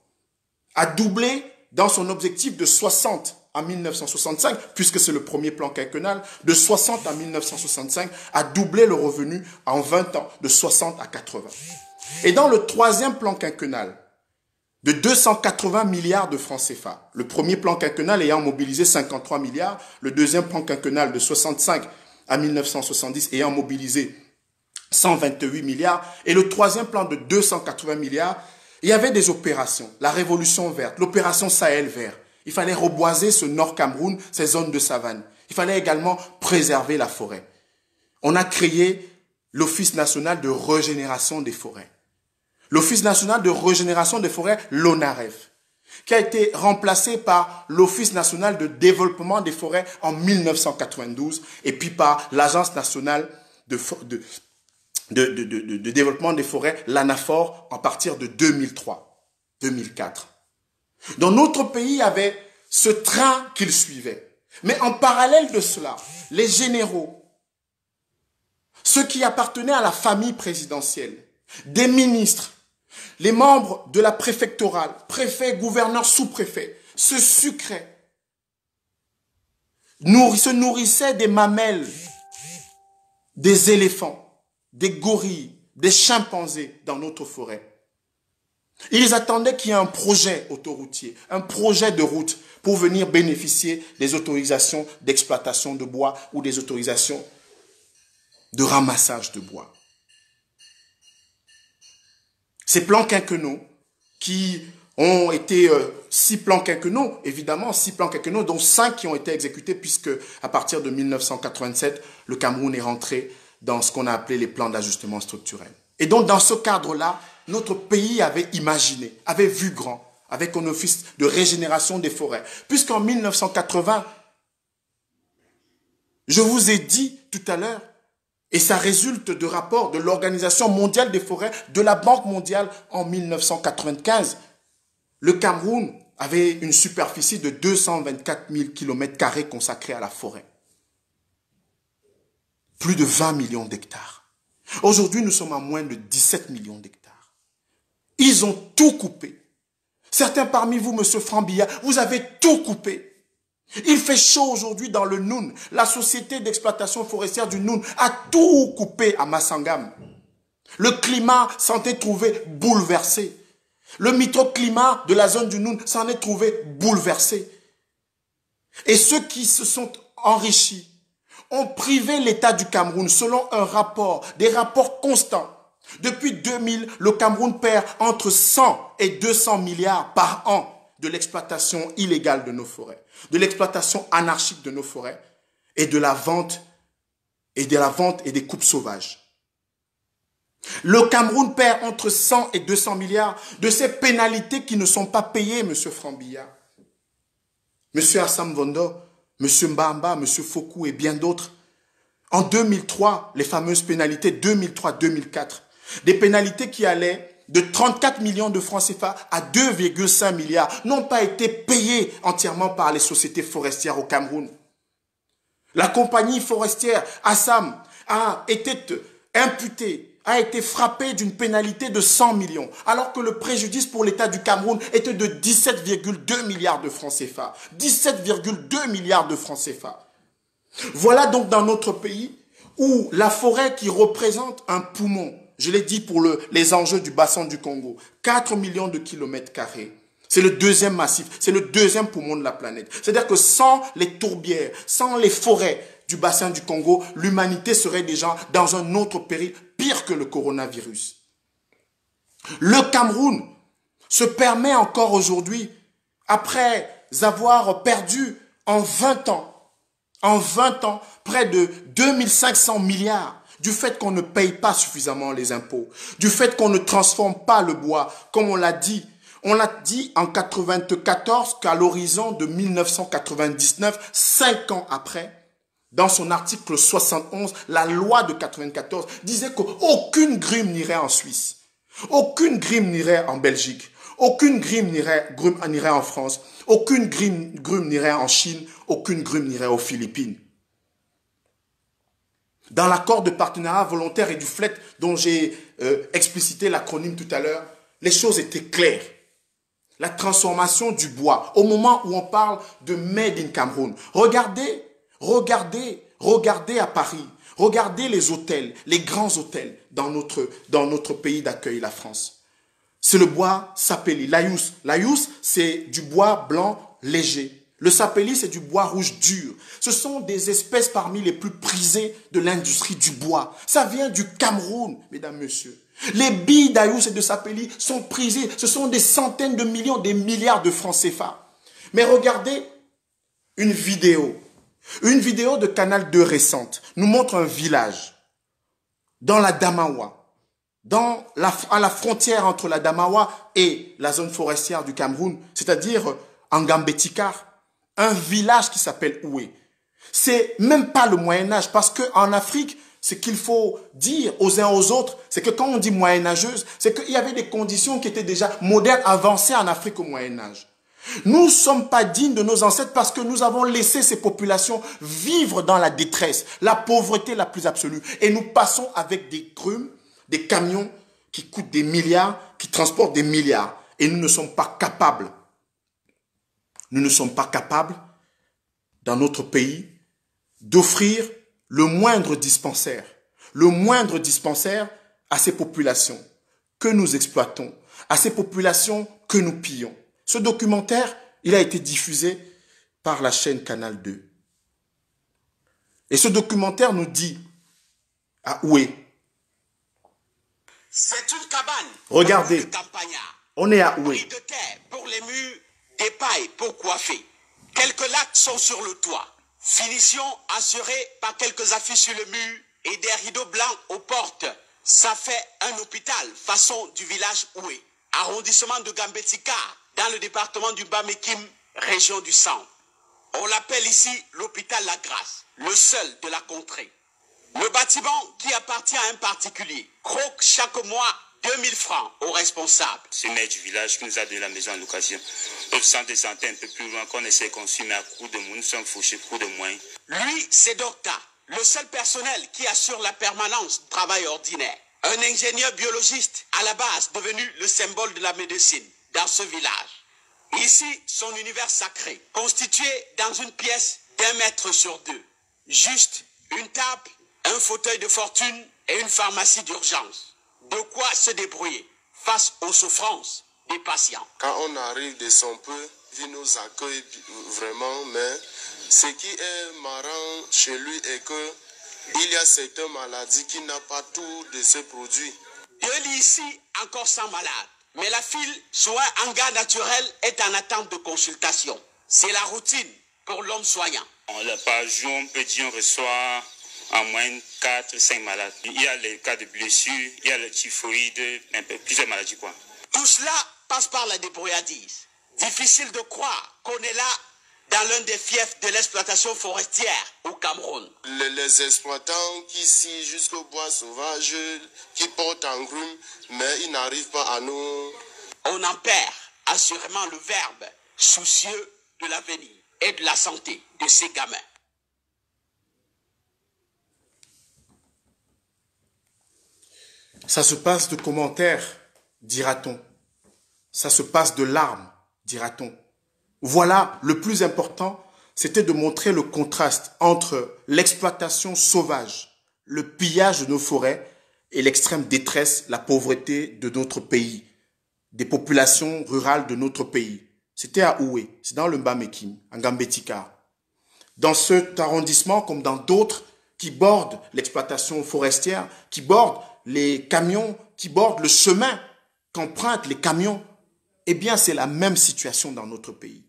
à doubler dans son objectif de 60 à 1965, puisque c'est le premier plan quinquennal, de 60 à 1965, à doubler le revenu en 20 ans, de 60 à 80. Et dans le 3e plan quinquennal, de 280 milliards de francs CFA, le premier plan quinquennal ayant mobilisé 53 milliards, le 2e plan quinquennal de 65 à 1970 ayant mobilisé 128 milliards, et le 3e plan de 280 milliards, il y avait des opérations, la Révolution verte, l'opération Sahel vert. Il fallait reboiser ce Nord Cameroun, ces zones de savane. Il fallait également préserver la forêt. On a créé l'Office national de régénération des forêts. L'Office national de régénération des forêts, l'ONAREF, qui a été remplacé par l'Office national de développement des forêts en 1992 et puis par l'Agence nationale de développement des forêts, l'ANAFOR, à partir de 2003-2004. Dans notre pays, il y avait ce train qu'il suivait. Mais en parallèle de cela, les généraux, ceux qui appartenaient à la famille présidentielle, des ministres, les membres de la préfectorale, préfets, gouverneurs, sous-préfets, se sucraient se nourrissaient des mamelles, des éléphants, des gorilles, des chimpanzés dans notre forêt. Ils attendaient qu'il y ait un projet autoroutier, un projet de route pour venir bénéficier des autorisations d'exploitation de bois ou des autorisations de ramassage de bois. Ces plans quinquennaux qui ont été 6 plans quinquennaux, évidemment 6 plans quinquennaux, dont 5 qui ont été exécutés puisque à partir de 1987, le Cameroun est rentré dans ce qu'on a appelé les plans d'ajustement structurel. Et donc dans ce cadre-là, notre pays avait imaginé, avait vu grand, avec un office de régénération des forêts. Puisqu'en 1980, je vous ai dit tout à l'heure, et ça résulte de rapports de l'Organisation mondiale des forêts, de la Banque mondiale en 1995, le Cameroun avait une superficie de 224 000 km² consacrée à la forêt. Plus de 20 millions d'hectares. Aujourd'hui, nous sommes à moins de 17 millions d'hectares. Ils ont tout coupé. Certains parmi vous, monsieur Frambilla, vous avez tout coupé. Il fait chaud aujourd'hui dans le Noun. La société d'exploitation forestière du Noun a tout coupé à Massangam. Le climat s'en est trouvé bouleversé. Le microclimat de la zone du Noun s'en est trouvé bouleversé. Et ceux qui se sont enrichis ont privé l'État du Cameroun selon un rapport, des rapports constants. Depuis 2000, le Cameroun perd entre 100 et 200 milliards par an de l'exploitation illégale de nos forêts, de l'exploitation anarchique de nos forêts et de la vente et des coupes sauvages. Le Cameroun perd entre 100 et 200 milliards de ces pénalités qui ne sont pas payées, monsieur Frambilla. Monsieur Assam Vondo, monsieur Mbamba, monsieur Fokou et bien d'autres. En 2003, les fameuses pénalités 2003-2004, des pénalités qui allaient de 34 millions de francs CFA à 2,5 milliards n'ont pas été payées entièrement par les sociétés forestières au Cameroun. La compagnie forestière Assam a été imputée, a été frappée d'une pénalité de 100 millions, alors que le préjudice pour l'État du Cameroun était de 17,2 milliards de francs CFA. 17,2 milliards de francs CFA. Voilà donc dans notre pays où la forêt qui représente un poumon, je l'ai dit pour les enjeux du bassin du Congo, 4 millions de kilomètres carrés. C'est le deuxième massif, c'est le deuxième poumon de la planète. C'est-à-dire que sans les tourbières, sans les forêts du bassin du Congo, l'humanité serait déjà dans un autre péril pire que le coronavirus. Le Cameroun se permet encore aujourd'hui, après avoir perdu en 20 ans, près de 2500 milliards, du fait qu'on ne paye pas suffisamment les impôts, du fait qu'on ne transforme pas le bois, comme on l'a dit. On l'a dit en 1994 qu'à l'horizon de 1999, 5 ans après, dans son article 71, la loi de 1994 disait qu'aucune grime n'irait en Suisse, aucune grime n'irait en Belgique, aucune grime n'irait en France, aucune grime n'irait en Chine, aucune grime n'irait aux Philippines. Dans l'accord de partenariat volontaire et du FLET dont j'ai explicité l'acronyme tout à l'heure, les choses étaient claires. La transformation du bois, au moment où on parle de Made in Cameroun. Regardez à Paris, regardez les hôtels, les grands hôtels dans notre pays d'accueil, la France. C'est le bois sapelli, l'ayous. L'ayous, c'est du bois blanc léger. Le sapelli, c'est du bois rouge dur. Ce sont des espèces parmi les plus prisées de l'industrie du bois. Ça vient du Cameroun, mesdames, messieurs. Les billes d'ayous et de sapelli sont prisées. Ce sont des centaines de millions, des milliards de francs CFA. Mais regardez une vidéo. Une vidéo de Canal 2 récente nous montre un village dans la Damawa, à la frontière entre la Damawa et la zone forestière du Cameroun, c'est-à-dire en Gambetikar, un village qui s'appelle Oué. C'est même pas le Moyen-Âge, parce qu'en Afrique, ce qu'il faut dire aux uns aux autres, c'est que quand on dit moyenâgeuse, c'est qu'il y avait des conditions qui étaient déjà modernes, avancées en Afrique au Moyen-Âge. Nous ne sommes pas dignes de nos ancêtres parce que nous avons laissé ces populations vivre dans la détresse, la pauvreté la plus absolue. Et nous passons avec des grumes, des camions qui coûtent des milliards, qui transportent des milliards. Et nous ne sommes pas capables dans notre pays d'offrir le moindre dispensaire à ces populations que nous exploitons, à ces populations que nous pillons. Ce documentaire, il a été diffusé par la chaîne Canal 2. Et ce documentaire nous dit à Oué. C'est une cabane. Regardez, on est à Oué. De terre pour les murs, des pailles pour coiffer. Quelques lattes sont sur le toit. Finition assurée par quelques affiches sur le mur et des rideaux blancs aux portes. Ça fait un hôpital façon du village Oué, arrondissement de Gambetika, dans le département du Bas-Mekim, région du Centre. On l'appelle ici l'hôpital La Grâce, le seul de la contrée. Le bâtiment qui appartient à un particulier croque chaque mois 2000 francs aux responsables. C'est le maire du village qui nous a donné la maison en location. Notre centre de santé un peu plus loin qu'on essaie de construire, mais à coup de moins, nous sommes fauchés, coup de moins. Lui, c'est Docta, le seul personnel qui assure la permanence du travail ordinaire. Un ingénieur biologiste à la base devenu le symbole de la médecine dans ce village. Ici, son univers sacré, constitué dans une pièce d'1 mètre sur 2. Juste une table, un fauteuil de fortune et une pharmacie d'urgence. De quoi se débrouiller face aux souffrances des patients. Quand on arrive de son peu, il nous accueille vraiment, mais ce qui est marrant chez lui est que il y a certaines maladies qui n'ont pas tout de ces produits. De lit ici, encore sans malade. Mais la file, soin en gars naturel, est en attente de consultation. C'est la routine pour l'homme soignant. Par jour, on peut dire on reçoit en moyenne 4-5 malades. Il y a les cas de blessures, il y a le typhoïde, plusieurs maladies quoi. Tout cela passe par la débrouillardise. Difficile de croire qu'on est là dans l'un des fiefs de l'exploitation forestière au Cameroun. Les exploitants qui sient jusqu'au bois sauvage, qui portent en grume, mais ils n'arrivent pas à nous. On en perd assurément le verbe, soucieux de l'avenir et de la santé de ces gamins. Ça se passe de commentaires, dira-t-on. Ça se passe de larmes, dira-t-on. Voilà, le plus important, c'était de montrer le contraste entre l'exploitation sauvage, le pillage de nos forêts et l'extrême détresse, la pauvreté de notre pays, des populations rurales de notre pays. C'était à Oué, c'est dans le Bas-Mekim, en Gambetika. Dans cet arrondissement, comme dans d'autres qui bordent l'exploitation forestière, qui bordent les camions, qui bordent le chemin qu'empruntent les camions, eh bien c'est la même situation dans notre pays.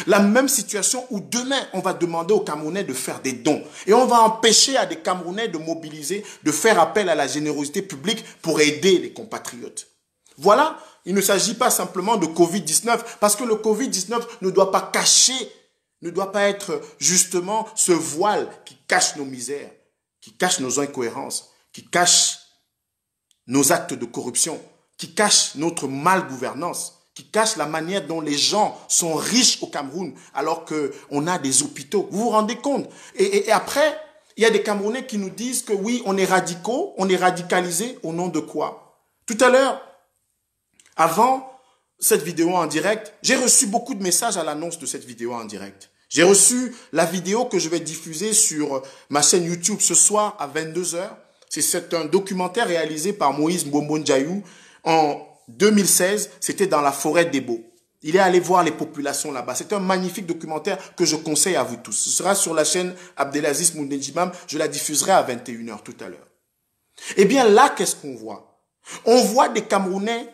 La même situation où demain, on va demander aux Camerounais de faire des dons. Et on va empêcher à des Camerounais de mobiliser, de faire appel à la générosité publique pour aider les compatriotes. Voilà, il ne s'agit pas simplement de Covid-19, parce que le Covid-19 ne doit pas cacher, ne doit pas être justement ce voile qui cache nos misères, qui cache nos incohérences, qui cache nos actes de corruption, qui cache notre malgouvernance, qui cache la manière dont les gens sont riches au Cameroun alors qu'on a des hôpitaux. Vous vous rendez compte? Et après, il y a des Camerounais qui nous disent que oui, on est radicaux, on est radicalisés au nom de quoi? Tout à l'heure, avant cette vidéo en direct, j'ai reçu beaucoup de messages à l'annonce de cette vidéo en direct. J'ai reçu la vidéo que je vais diffuser sur ma chaîne YouTube ce soir à 22 h. C'est un documentaire réalisé par Moïse Mbombo Ndiayou en 2016, c'était dans la forêt d'Ebo. Il est allé voir les populations là-bas. C'est un magnifique documentaire que je conseille à vous tous. Ce sera sur la chaîne Abdelaziz Moundendjimam. Je la diffuserai à 21 h tout à l'heure. Eh bien là, qu'est-ce qu'on voit? On voit des Camerounais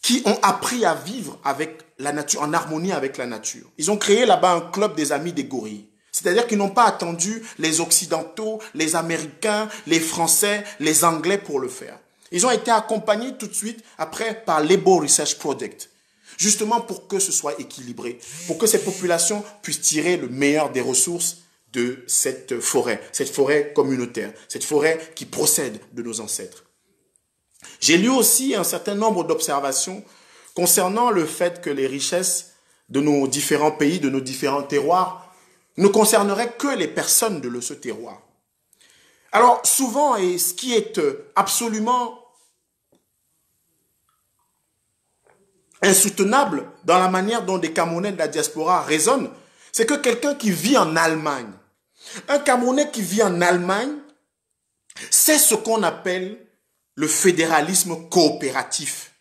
qui ont appris à vivre avec la nature, en harmonie avec la nature. Ils ont créé là-bas un club des amis des gorilles. C'est-à-dire qu'ils n'ont pas attendu les Occidentaux, les Américains, les Français, les Anglais pour le faire. Ils ont été accompagnés tout de suite après par l'Ebo Research Project, justement pour que ce soit équilibré, pour que ces populations puissent tirer le meilleur des ressources de cette forêt communautaire, cette forêt qui procède de nos ancêtres. J'ai lu aussi un certain nombre d'observations concernant le fait que les richesses de nos différents pays, de nos différents terroirs, ne concerneraient que les personnes de ce terroir. Alors souvent, et ce qui est absolument insoutenable dans la manière dont des Camerounais de la diaspora raisonnent, c'est que quelqu'un qui vit en Allemagne, un Camerounais qui vit en Allemagne, c'est ce qu'on appelle le fédéralisme coopératif.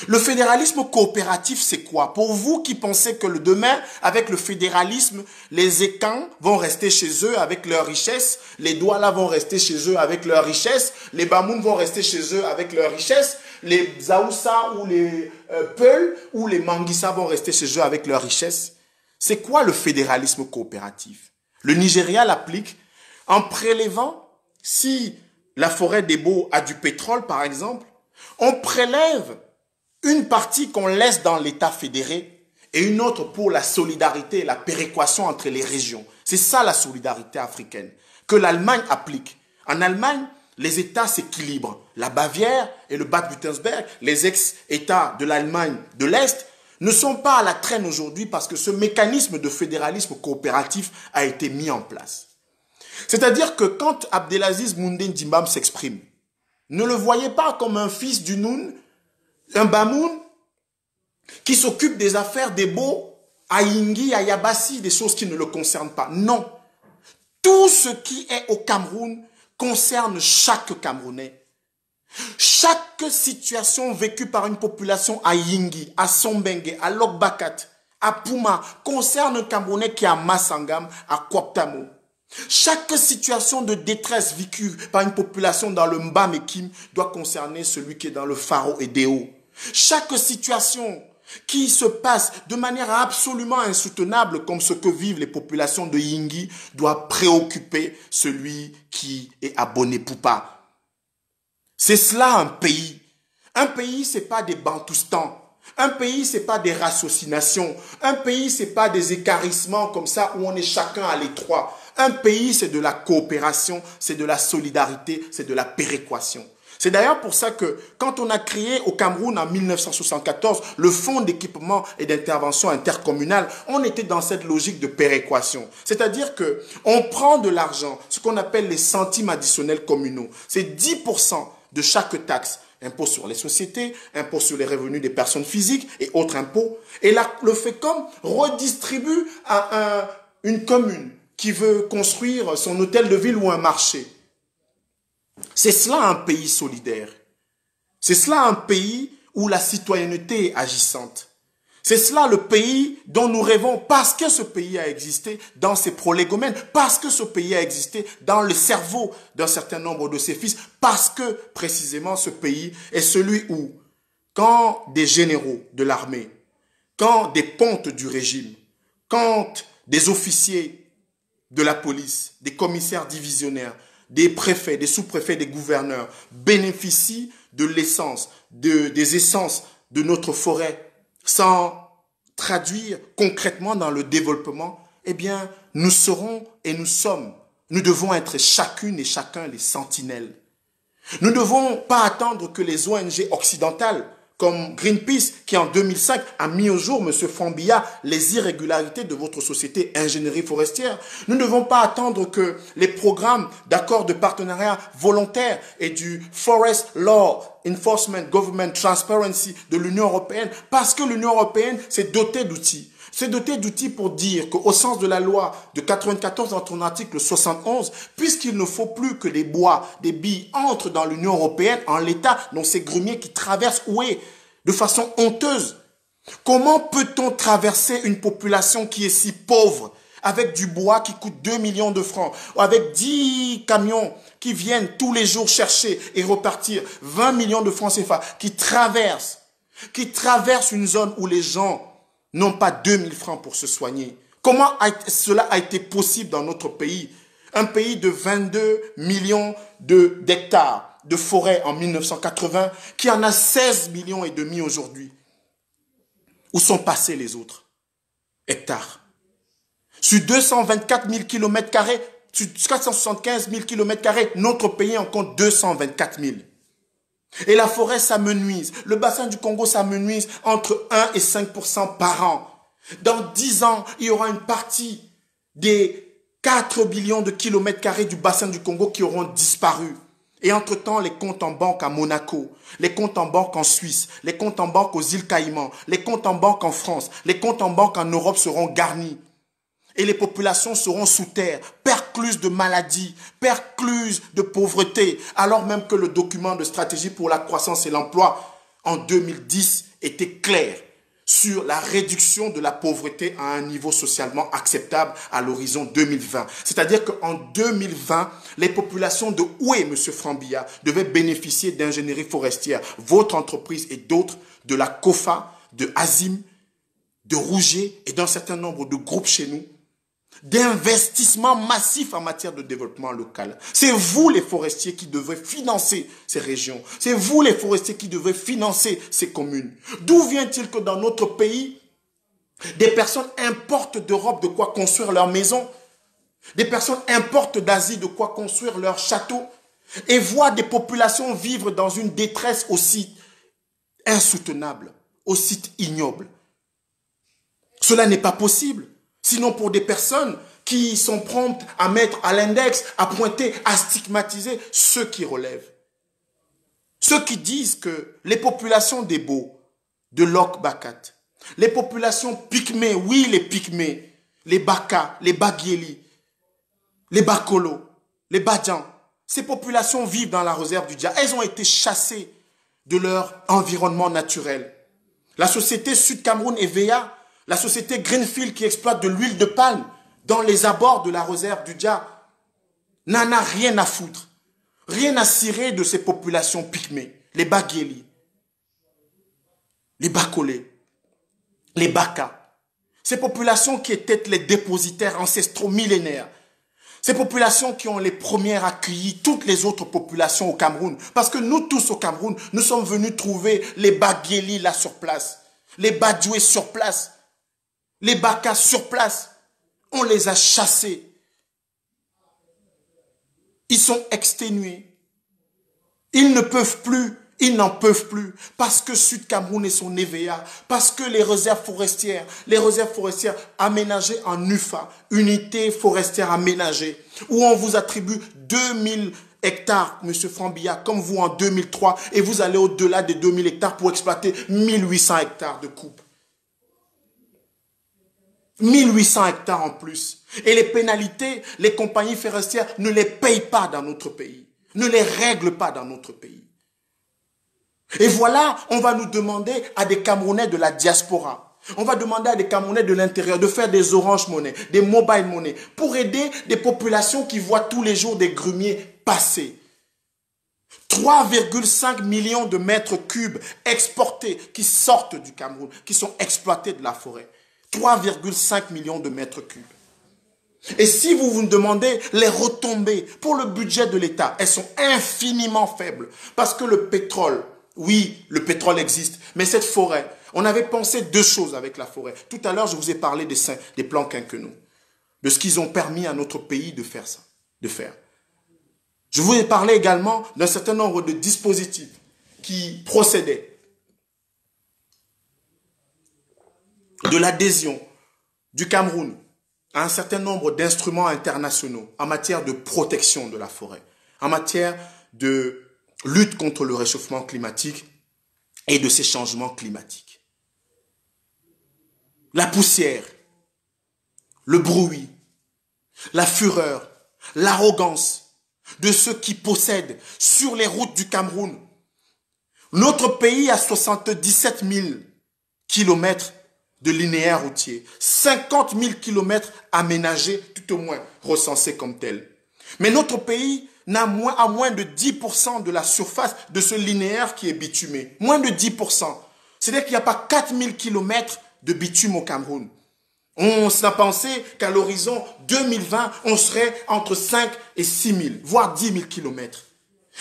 Le fédéralisme coopératif, c'est quoi? Pour vous qui pensez que le demain, avec le fédéralisme, les Ekans vont rester chez eux avec leurs richesses, les Douala vont rester chez eux avec leurs richesses, les Bamoun vont rester chez eux avec leurs richesses, les Zaoussa ou les Peul ou les Manguissa vont rester chez eux avec leurs richesses. C'est quoi le fédéralisme coopératif? Le Nigeria l'applique en prélevant, si la forêt d'Ebo a du pétrole par exemple, on prélève une partie qu'on laisse dans l'État fédéré et une autre pour la solidarité et la péréquation entre les régions. C'est ça la solidarité africaine que l'Allemagne applique. En Allemagne, les États s'équilibrent. La Bavière et le Bade-Württemberg, les ex-États de l'Allemagne de l'Est, ne sont pas à la traîne aujourd'hui parce que ce mécanisme de fédéralisme coopératif a été mis en place. C'est-à-dire que quand Abdelaziz Moundé Ndimbam s'exprime, ne le voyez pas comme un fils du Noun, un Bamoun qui s'occupe des affaires des Beaux, à Yingi, à Yabassi, des choses qui ne le concernent pas. Non. Tout ce qui est au Cameroun concerne chaque Camerounais. Chaque situation vécue par une population à Yingi, à Sombengue, à Lokbakat, à Pouma, concerne un Camerounais qui est à Massangam, à Kwaptamo. Chaque situation de détresse vécue par une population dans le Mbamekim doit concerner celui qui est dans le Faro et Déo. Chaque situation qui se passe de manière absolument insoutenable comme ce que vivent les populations de Yingi doit préoccuper celui qui est à Boné-Poupa. C'est cela un pays. Un pays, c'est pas des Bantoustans. Un pays, c'est pas des raciocinations. Un pays, c'est pas des écarrissements comme ça où on est chacun à l'étroit. Un pays, c'est de la coopération, c'est de la solidarité, c'est de la péréquation. C'est d'ailleurs pour ça que quand on a créé au Cameroun en 1974 le fonds d'équipement et d'intervention intercommunale, on était dans cette logique de péréquation. C'est-à-dire que on prend de l'argent, ce qu'on appelle les centimes additionnels communaux. C'est 10% de chaque taxe. Impôt sur les sociétés, impôt sur les revenus des personnes physiques et autres impôts. Et là, le FECOM redistribue à une commune qui veut construire son hôtel de ville ou un marché. C'est cela un pays solidaire. C'est cela un pays où la citoyenneté est agissante. C'est cela le pays dont nous rêvons parce que ce pays a existé dans ses prolégomènes, parce que ce pays a existé dans le cerveau d'un certain nombre de ses fils, parce que précisément ce pays est celui où, quand des généraux de l'armée, quand des pontes du régime, quand des officiers de la police, des commissaires divisionnaires, des préfets, des sous-préfets, des gouverneurs bénéficient de l'essence, des essences de notre forêt sans traduire concrètement dans le développement, eh bien, nous serons et nous sommes. Nous devons être chacune et chacun les sentinelles. Nous ne devons pas attendre que les ONG occidentales comme Greenpeace, qui en 2005 a mis au jour, M. Fambia, les irrégularités de votre société ingénierie forestière. Nous ne devons pas attendre que les programmes d'accords de partenariat volontaire et du Forest Law Enforcement Government Transparency de l'Union européenne, parce que l'Union européenne s'est dotée d'outils. C'est doté d'outils pour dire qu'au sens de la loi de 94 dans son article 71, puisqu'il ne faut plus que des bois, des billes entrent dans l'Union européenne en l'état, dont ces grumiers qui traversent Oué de façon honteuse. Comment peut-on traverser une population qui est si pauvre avec du bois qui coûte 2 millions de francs, avec 10 camions qui viennent tous les jours chercher et repartir 20 millions de francs CFA, qui traversent une zone où les gens n'ont pas 2000 francs pour se soigner. Comment cela a été possible dans notre pays? Un pays de 22 millions d'hectares de forêt en 1980, qui en a 16 millions et demi aujourd'hui. Où sont passés les autres hectares? Sur 224 000 km², sur 475 000 km², notre pays en compte 224 000. Et la forêt s'amenuise. Le bassin du Congo s'amenuise entre 1 et 5% par an. Dans 10 ans, il y aura une partie des 4 billions de kilomètres carrés du bassin du Congo qui auront disparu. Et entre-temps, les comptes en banque à Monaco, les comptes en banque en Suisse, les comptes en banque aux îles Caïmans, les comptes en banque en France, les comptes en banque en Europe seront garnis. Et les populations seront sous terre, percluses de maladies, percluses de pauvreté, alors même que le document de stratégie pour la croissance et l'emploi en 2010 était clair sur la réduction de la pauvreté à un niveau socialement acceptable à l'horizon 2020. C'est-à-dire qu'en 2020, les populations de Oué, M. Frambilla, devaient bénéficier d'ingénierie forestière. Votre entreprise et d'autres, de la COFA, de Azim, de Rouget et d'un certain nombre de groupes chez nous, d'investissements massifs en matière de développement local. C'est vous les forestiers qui devrez financer ces régions. C'est vous les forestiers qui devrez financer ces communes. D'où vient-il que dans notre pays, des personnes importent d'Europe de quoi construire leur maison, des personnes importent d'Asie de quoi construire leur château et voient des populations vivre dans une détresse aussi insoutenable, aussi ignoble? Cela n'est pas possible. Sinon pour des personnes qui sont promptes à mettre à l'index, à pointer, à stigmatiser ceux qui relèvent. Ceux qui disent que les populations des Beaux, de Lok-Bakat, les populations pygmées, oui les pygmées, les Baka, les Bagieli, les Bakolo, les Badjan, ces populations vivent dans la réserve du Dja. Elles ont été chassées de leur environnement naturel. La société Sud-Cameroun EVEA, la société Greenfield qui exploite de l'huile de palme dans les abords de la réserve du Dja n'en a rien à foutre, rien à cirer de ces populations pygmées, les Bagieli, les Bakolé, les Baka, ces populations qui étaient les dépositaires ancestraux millénaires, ces populations qui ont les premières accueilli toutes les autres populations au Cameroun. Parce que nous tous au Cameroun, nous sommes venus trouver les Bagieli là sur place, les Badjoué sur place, les Baka sur place. On les a chassés. Ils sont exténués. Ils ne peuvent plus. Ils n'en peuvent plus. Parce que Sud-Cameroun et son EVEA, parce que les réserves forestières aménagées en UFA, unité forestière aménagée, où on vous attribue 2000 hectares, M. Frambilla, comme vous en 2003, et vous allez au-delà des 2000 hectares pour exploiter 1800 hectares de coupe. 1800 hectares en plus. Et les pénalités, les compagnies forestières ne les payent pas dans notre pays. Ne les règlent pas dans notre pays. Et voilà, on va nous demander à des Camerounais de la diaspora, on va demander à des Camerounais de l'intérieur de faire des Orange Money, des Mobile Money, pour aider des populations qui voient tous les jours des grumiers passer. 3,5 millions de mètres cubes exportés qui sortent du Cameroun, qui sont exploités de la forêt. 3,5 millions de mètres cubes. Et si vous vous demandez les retombées pour le budget de l'État, elles sont infiniment faibles. Parce que le pétrole, oui, le pétrole existe, mais cette forêt, on avait pensé deux choses avec la forêt. Tout à l'heure, je vous ai parlé des plans quinquennaux, de ce qu'ils ont permis à notre pays de faire ça, de faire. Je vous ai parlé également d'un certain nombre de dispositifs qui procédaient de l'adhésion du Cameroun à un certain nombre d'instruments internationaux en matière de protection de la forêt, en matière de lutte contre le réchauffement climatique et de ces changements climatiques. La poussière, le bruit, la fureur, l'arrogance de ceux qui possèdent sur les routes du Cameroun. Notre pays a 77 000 kilomètres de linéaire routier, 50 000 kilomètres aménagés, tout au moins recensés comme tels. Mais notre pays n'a à moins de 10% de la surface de ce linéaire qui est bitumé. Moins de 10%. C'est-à-dire qu'il n'y a pas 4 000 kilomètres de bitume au Cameroun. On a pensé qu'à l'horizon 2020, on serait entre 5 et 6 000, voire 10 000 kilomètres.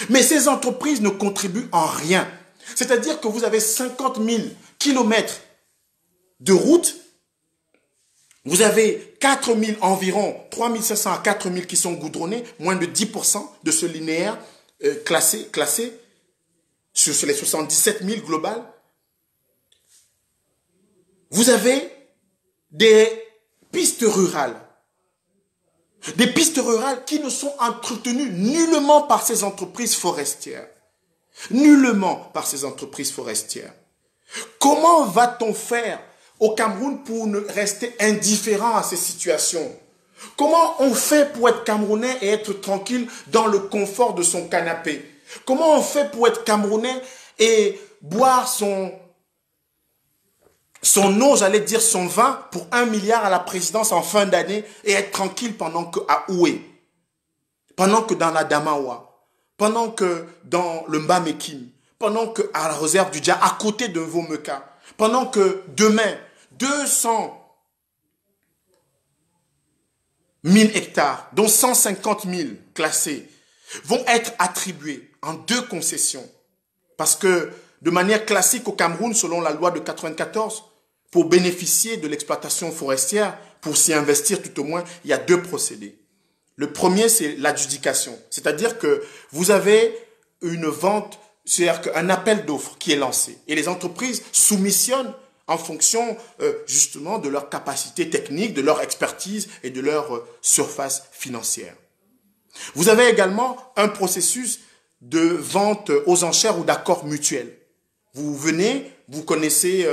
Mais ces entreprises ne contribuent en rien. C'est-à-dire que vous avez 50 000 kilomètres de route, vous avez 4 000 environ, 3 500 à 4 000 qui sont goudronnés, moins de 10% de ce linéaire classé sur les 77 000 globales. Vous avez des pistes rurales qui ne sont entretenues nullement par ces entreprises forestières. Nullement par ces entreprises forestières. Comment va-t-on faire au Cameroun pour ne rester indifférent à ces situations? Comment on fait pour être Camerounais et être tranquille dans le confort de son canapé? Comment on fait pour être Camerounais et boire son eau, j'allais dire son vin, pour 1 milliard à la présidence en fin d'année et être tranquille pendant que à Oué, pendant que dans la Damawa, pendant que dans le Mbamekim, pendant que à la réserve du Dja, à côté de Vomeka, pendant que demain, 200 000 hectares, dont 150 000 classés, vont être attribués en 2 concessions. Parce que de manière classique au Cameroun, selon la loi de 94, pour bénéficier de l'exploitation forestière, pour s'y investir tout au moins, il y a 2 procédés. Le premier, c'est l'adjudication. C'est-à-dire que vous avez une vente, c'est-à-dire qu'un appel d'offres qui est lancé. Et les entreprises soumissionnent en fonction justement de leur capacité technique, de leur expertise et de leur surface financière. Vous avez également un processus de vente aux enchères ou d'accord mutuel. Vous venez, vous connaissez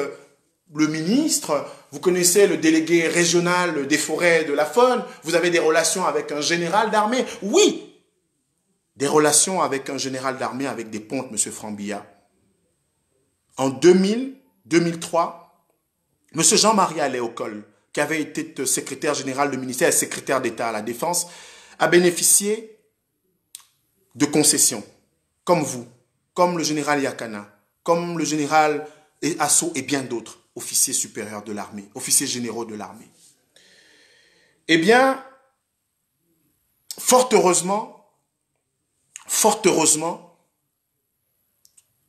le ministre, vous connaissez le délégué régional des forêts et de la faune, vous avez des relations avec un général d'armée. Oui, des relations avec un général d'armée avec des pontes, M. Frambilla. En 2003, M. Jean-Marie Aléocole, qui avait été secrétaire général du ministère et secrétaire d'État à la Défense, a bénéficié de concessions, comme vous, comme le général Yakana, comme le général Asso et bien d'autres officiers supérieurs de l'armée, officiers généraux de l'armée. Eh bien, fort heureusement,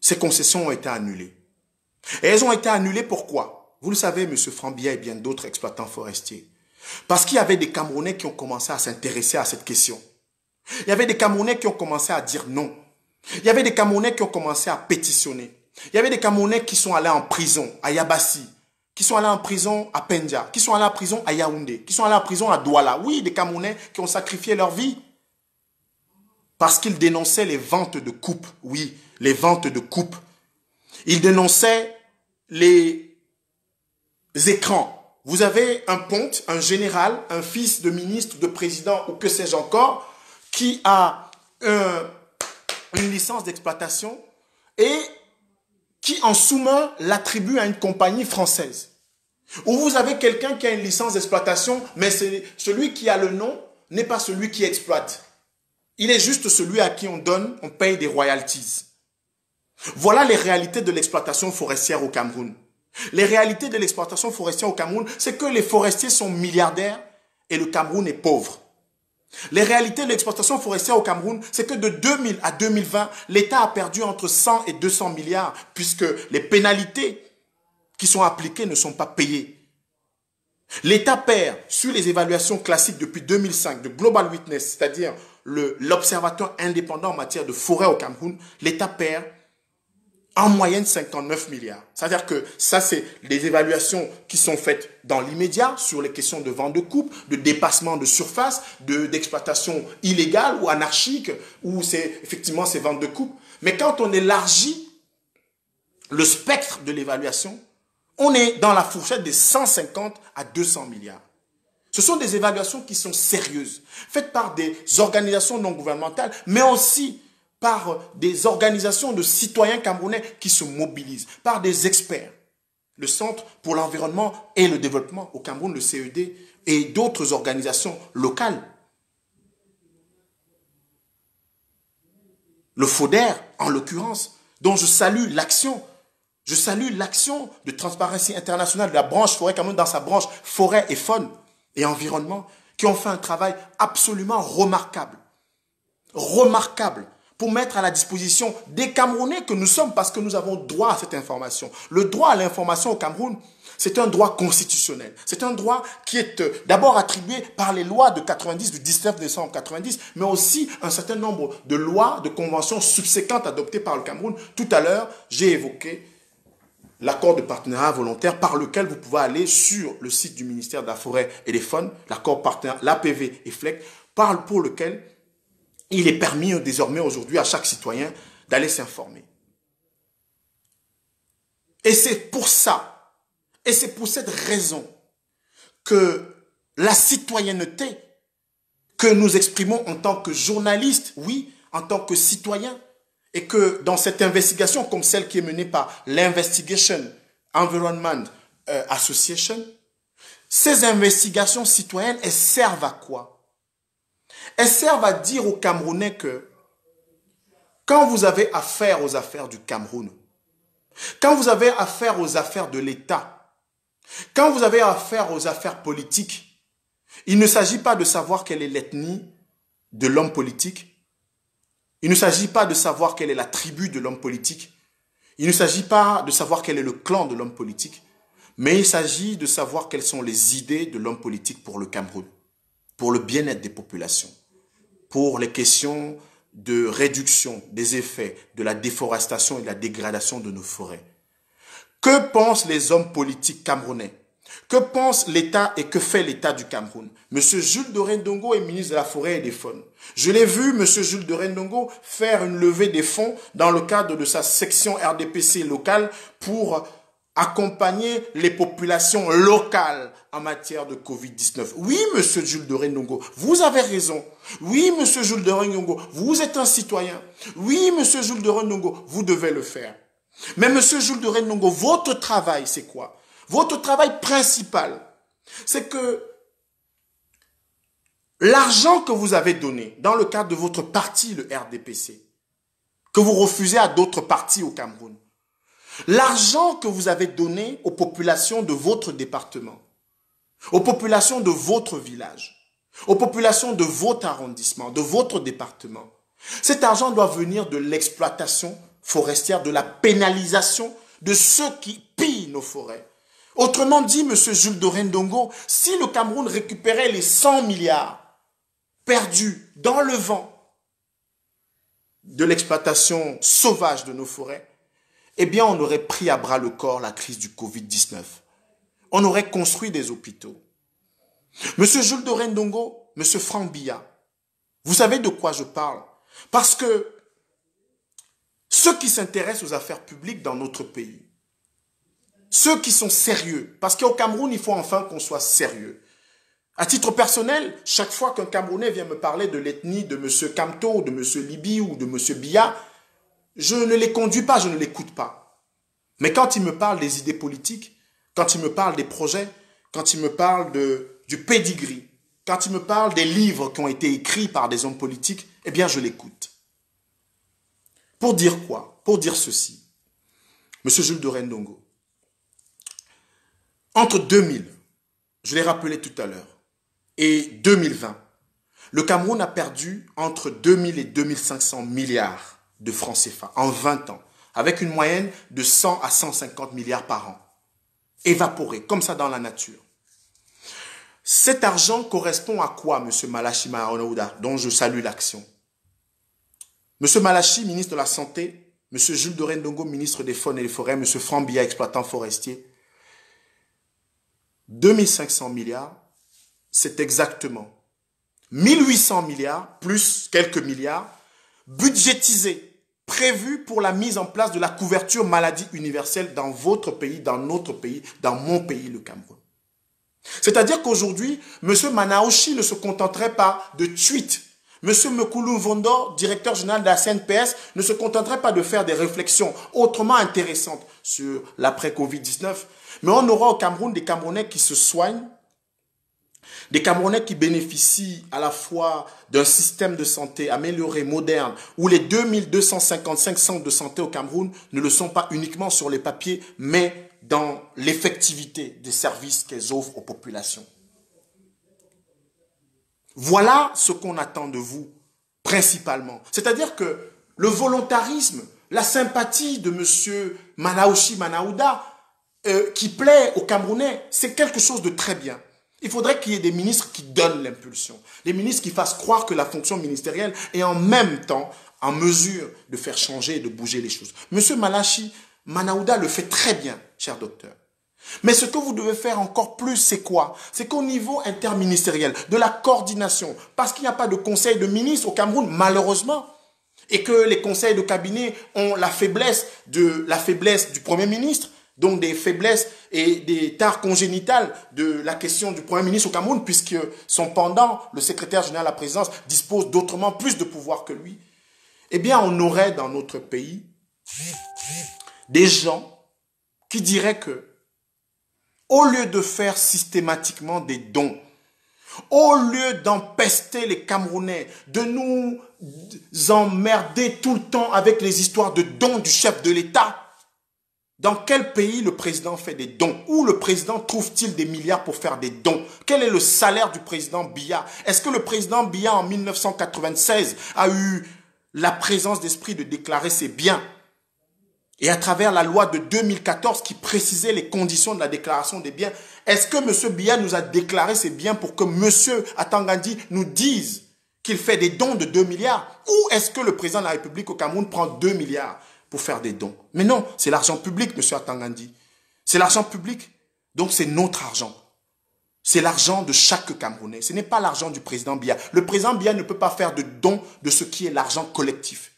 ces concessions ont été annulées. Et elles ont été annulées pourquoi? Vous le savez, M. Frambilla et bien d'autres exploitants forestiers. Parce qu'il y avait des Camerounais qui ont commencé à s'intéresser à cette question. Il y avait des Camerounais qui ont commencé à dire non. Il y avait des Camerounais qui ont commencé à pétitionner. Il y avait des Camerounais qui sont allés en prison à Yabassi, qui sont allés en prison à Pendja, qui sont allés en prison à Yaoundé, qui sont allés en prison à Douala. Oui, des Camerounais qui ont sacrifié leur vie parce qu'ils dénonçaient les ventes de coupe. Oui, les ventes de coupe. Ils dénonçaient les écrans. Vous avez un ponte, un général, un fils de ministre, de président ou que sais-je encore, qui a une licence d'exploitation et qui en sous-main l'attribue à une compagnie française. Ou vous avez quelqu'un qui a une licence d'exploitation, mais celui qui a le nom n'est pas celui qui exploite. Il est juste celui à qui on donne, on paye des royalties. Voilà les réalités de l'exploitation forestière au Cameroun. Les réalités de l'exploitation forestière au Cameroun, c'est que les forestiers sont milliardaires et le Cameroun est pauvre. Les réalités de l'exploitation forestière au Cameroun, c'est que de 2000 à 2020, l'État a perdu entre 100 et 200 milliards puisque les pénalités qui sont appliquées ne sont pas payées. L'État perd sur les évaluations classiques depuis 2005 de Global Witness, c'est-à-dire l'observateur indépendant en matière de forêt au Cameroun, l'État perd en moyenne 59 milliards. C'est-à-dire que ça, c'est des évaluations qui sont faites dans l'immédiat sur les questions de vente de coupe, de dépassement de surface, d'exploitation illégale ou anarchique, où c'est effectivement ces ventes de coupe. Mais quand on élargit le spectre de l'évaluation, on est dans la fourchette des 150 à 200 milliards. Ce sont des évaluations qui sont sérieuses, faites par des organisations non gouvernementales, mais aussi par des organisations de citoyens camerounais qui se mobilisent, par des experts. Le Centre pour l'environnement et le développement au Cameroun, le CED, et d'autres organisations locales. Le FODER, en l'occurrence, dont je salue l'action. Je salue l'action de Transparency International de la branche forêt Cameroun dans sa branche forêt et faune et environnement, qui ont fait un travail absolument remarquable. Remarquable. Pour mettre à la disposition des Camerounais que nous sommes, parce que nous avons droit à cette information. Le droit à l'information au Cameroun, c'est un droit constitutionnel. C'est un droit qui est d'abord attribué par les lois de 90, du 19 décembre 90, mais aussi un certain nombre de lois, de conventions subséquentes adoptées par le Cameroun. Tout à l'heure, j'ai évoqué l'accord de partenariat volontaire par lequel vous pouvez aller sur le site du ministère de la Forêt et des Faunes, l'accord partenariat, l'APV et FLEC, pour lequel il est permis désormais aujourd'hui à chaque citoyen d'aller s'informer. Et c'est pour ça, Et c'est pour cette raison que la citoyenneté que nous exprimons en tant que journalistes, oui, en tant que citoyens, et que dans cette investigation, comme celle qui est menée par l'Investigation Environment Association, ces investigations citoyennes, elles servent à quoi? Elles servent à dire aux Camerounais que quand vous avez affaire aux affaires du Cameroun, quand vous avez affaire aux affaires de l'État, quand vous avez affaire aux affaires politiques, il ne s'agit pas de savoir quelle est l'ethnie de l'homme politique. Il ne s'agit pas de savoir quelle est la tribu de l'homme politique. Il ne s'agit pas de savoir quel est le clan de l'homme politique. Mais il s'agit de savoir quelles sont les idées de l'homme politique pour le Cameroun, pour le bien-être des populations, pour les questions de réduction des effets de la déforestation et de la dégradation de nos forêts. Que pensent les hommes politiques camerounais? Que pense l'État et que fait l'État du Cameroun? Monsieur Jules Doré-Ndongo est ministre de la Forêt et des Faunes. Je l'ai vu, monsieur Jules Doré-Ndongo, faire une levée des fonds dans le cadre de sa section RDPC locale pour accompagner les populations locales en matière de Covid-19. Oui, monsieur Jules Doré-Ndongo, vous avez raison. Oui, monsieur Jules Doré-Ndongo, vous êtes un citoyen. Oui, monsieur Jules Doré-Ndongo, vous devez le faire. Mais monsieur Jules Doré-Ndongo, votre travail, c'est quoi? Votre travail principal, c'est que l'argent que vous avez donné dans le cadre de votre parti, le RDPC, que vous refusez à d'autres partis au Cameroun, l'argent que vous avez donné aux populations de votre département, aux populations de votre village, aux populations de votre arrondissement, de votre département, cet argent doit venir de l'exploitation forestière, de la pénalisation de ceux qui pillent nos forêts. Autrement dit, monsieur Jules Doré-Ndongo, si le Cameroun récupérait les 100 milliards perdus dans le vent de l'exploitation sauvage de nos forêts, eh bien, on aurait pris à bras le corps la crise du Covid-19. On aurait construit des hôpitaux. Monsieur Jules Doré-Ndongo, monsieur Franck Biya, vous savez de quoi je parle? Parce que ceux qui s'intéressent aux affaires publiques dans notre pays, ceux qui sont sérieux, parce qu'au Cameroun, il faut enfin qu'on soit sérieux. À titre personnel, chaque fois qu'un Camerounais vient me parler de l'ethnie de M. Kamto, de M. Libi ou de M. Biya, je ne les conduis pas, je ne l'écoute pas. Mais quand il me parle des idées politiques, quand il me parle des projets, quand il me parle du pedigree, quand il me parle des livres qui ont été écrits par des hommes politiques, eh bien je l'écoute. Pour dire quoi? Pour dire ceci. M. Jules Doré-Ndongo, entre 2000, je l'ai rappelé tout à l'heure, et 2020, le Cameroun a perdu entre 2000 et 2500 milliards de francs CFA en 20 ans, avec une moyenne de 100 à 150 milliards par an, évaporés, comme ça dans la nature. Cet argent correspond à quoi, M. Malachi Manaouda, dont je salue l'action? M. Malachi, ministre de la Santé, M. Jules Doré-Ndongo, ministre des Faunes et des Forêts, M. Franck Biya, exploitant forestier, 2500 milliards, c'est exactement 1800 milliards, plus quelques milliards, budgétisés, prévus pour la mise en place de la couverture maladie universelle dans votre pays, dans notre pays, dans mon pays, le Cameroun. C'est-à-dire qu'aujourd'hui, M. Manaouchi ne se contenterait pas de tweets. M. Mekulu Vondo, directeur général de la CNPS, ne se contenterait pas de faire des réflexions autrement intéressantes sur l'après-Covid-19, mais on aura au Cameroun des Camerounais qui se soignent, des Camerounais qui bénéficient à la fois d'un système de santé amélioré, moderne, où les 2255 centres de santé au Cameroun ne le sont pas uniquement sur les papiers, mais dans l'effectivité des services qu'elles offrent aux populations. Voilà ce qu'on attend de vous, principalement. C'est-à-dire que le volontarisme, la sympathie de M. Manaouchi Manaouda, qui plaît aux Camerounais, c'est quelque chose de très bien. Il faudrait qu'il y ait des ministres qui donnent l'impulsion. Des ministres qui fassent croire que la fonction ministérielle est en même temps en mesure de faire changer et de bouger les choses. M. Malachi Manaouda le fait très bien, cher docteur. Mais ce que vous devez faire encore plus, c'est quoi? C'est qu'au niveau interministériel, de la coordination, parce qu'il n'y a pas de conseil de ministres au Cameroun, malheureusement, et que les conseils de cabinet ont la faiblesse du Premier ministre, donc des faiblesses et des tares congénitales de la question du Premier ministre au Cameroun, puisque son pendant, le secrétaire général à la présidence, dispose d'autrement plus de pouvoir que lui, eh bien, on aurait dans notre pays des gens qui diraient que, au lieu de faire systématiquement des dons, au lieu d'empester les Camerounais, de nous emmerder tout le temps avec les histoires de dons du chef de l'État, dans quel pays le président fait des dons? Où le président trouve-t-il des milliards pour faire des dons? Quel est le salaire du président Biya? Est-ce que le président Biya en 1996 a eu la présence d'esprit de déclarer ses biens? Et à travers la loi de 2014 qui précisait les conditions de la déclaration des biens, est-ce que M. Biya nous a déclaré ses biens pour que M. Atangandi nous dise qu'il fait des dons de 2 milliards? Ou est-ce que le président de la République au Cameroun prend 2 milliards pour faire des dons? Mais non, c'est l'argent public, M. Atangandi. C'est l'argent public. Donc c'est notre argent. C'est l'argent de chaque Camerounais. Ce n'est pas l'argent du président Biya. Le président Biya ne peut pas faire de dons de ce qui est l'argent collectif.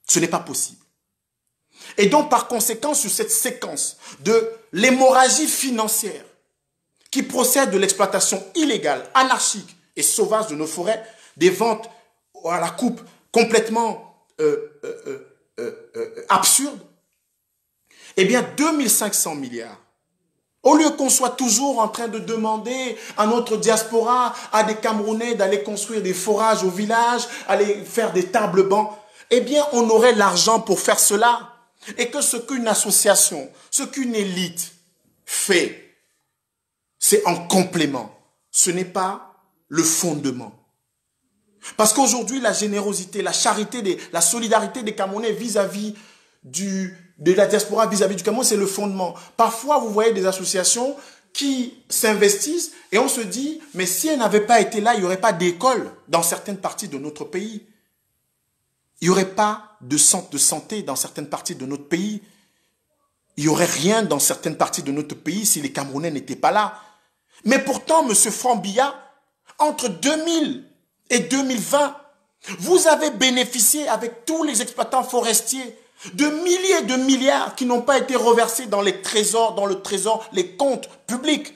Ce n'est pas possible. Et donc, par conséquent, sur cette séquence de l'hémorragie financière qui procède de l'exploitation illégale, anarchique et sauvage de nos forêts, des ventes à la coupe complètement absurdes, eh bien, 2500 milliards. Au lieu qu'on soit toujours en train de demander à notre diaspora, à des Camerounais d'aller construire des forages au village, aller faire des tables bancs, eh bien, on aurait l'argent pour faire cela. Et que ce qu'une association, ce qu'une élite fait, c'est en complément. Ce n'est pas le fondement. Parce qu'aujourd'hui, la générosité, la charité, la solidarité des Camerounais vis-à-vis de la diaspora, vis-à-vis du Cameroun, c'est le fondement. Parfois, vous voyez des associations qui s'investissent et on se dit, mais si elles n'avaient pas été là, il n'y aurait pas d'école dans certaines parties de notre pays. Il n'y aurait pas de centre de santé dans certaines parties de notre pays. Il n'y aurait rien dans certaines parties de notre pays si les Camerounais n'étaient pas là. Mais pourtant, M. Franck Biya, entre 2000 et 2020, vous avez bénéficié avec tous les exploitants forestiers de milliers de milliards qui n'ont pas été reversés dans les trésors, les comptes publics.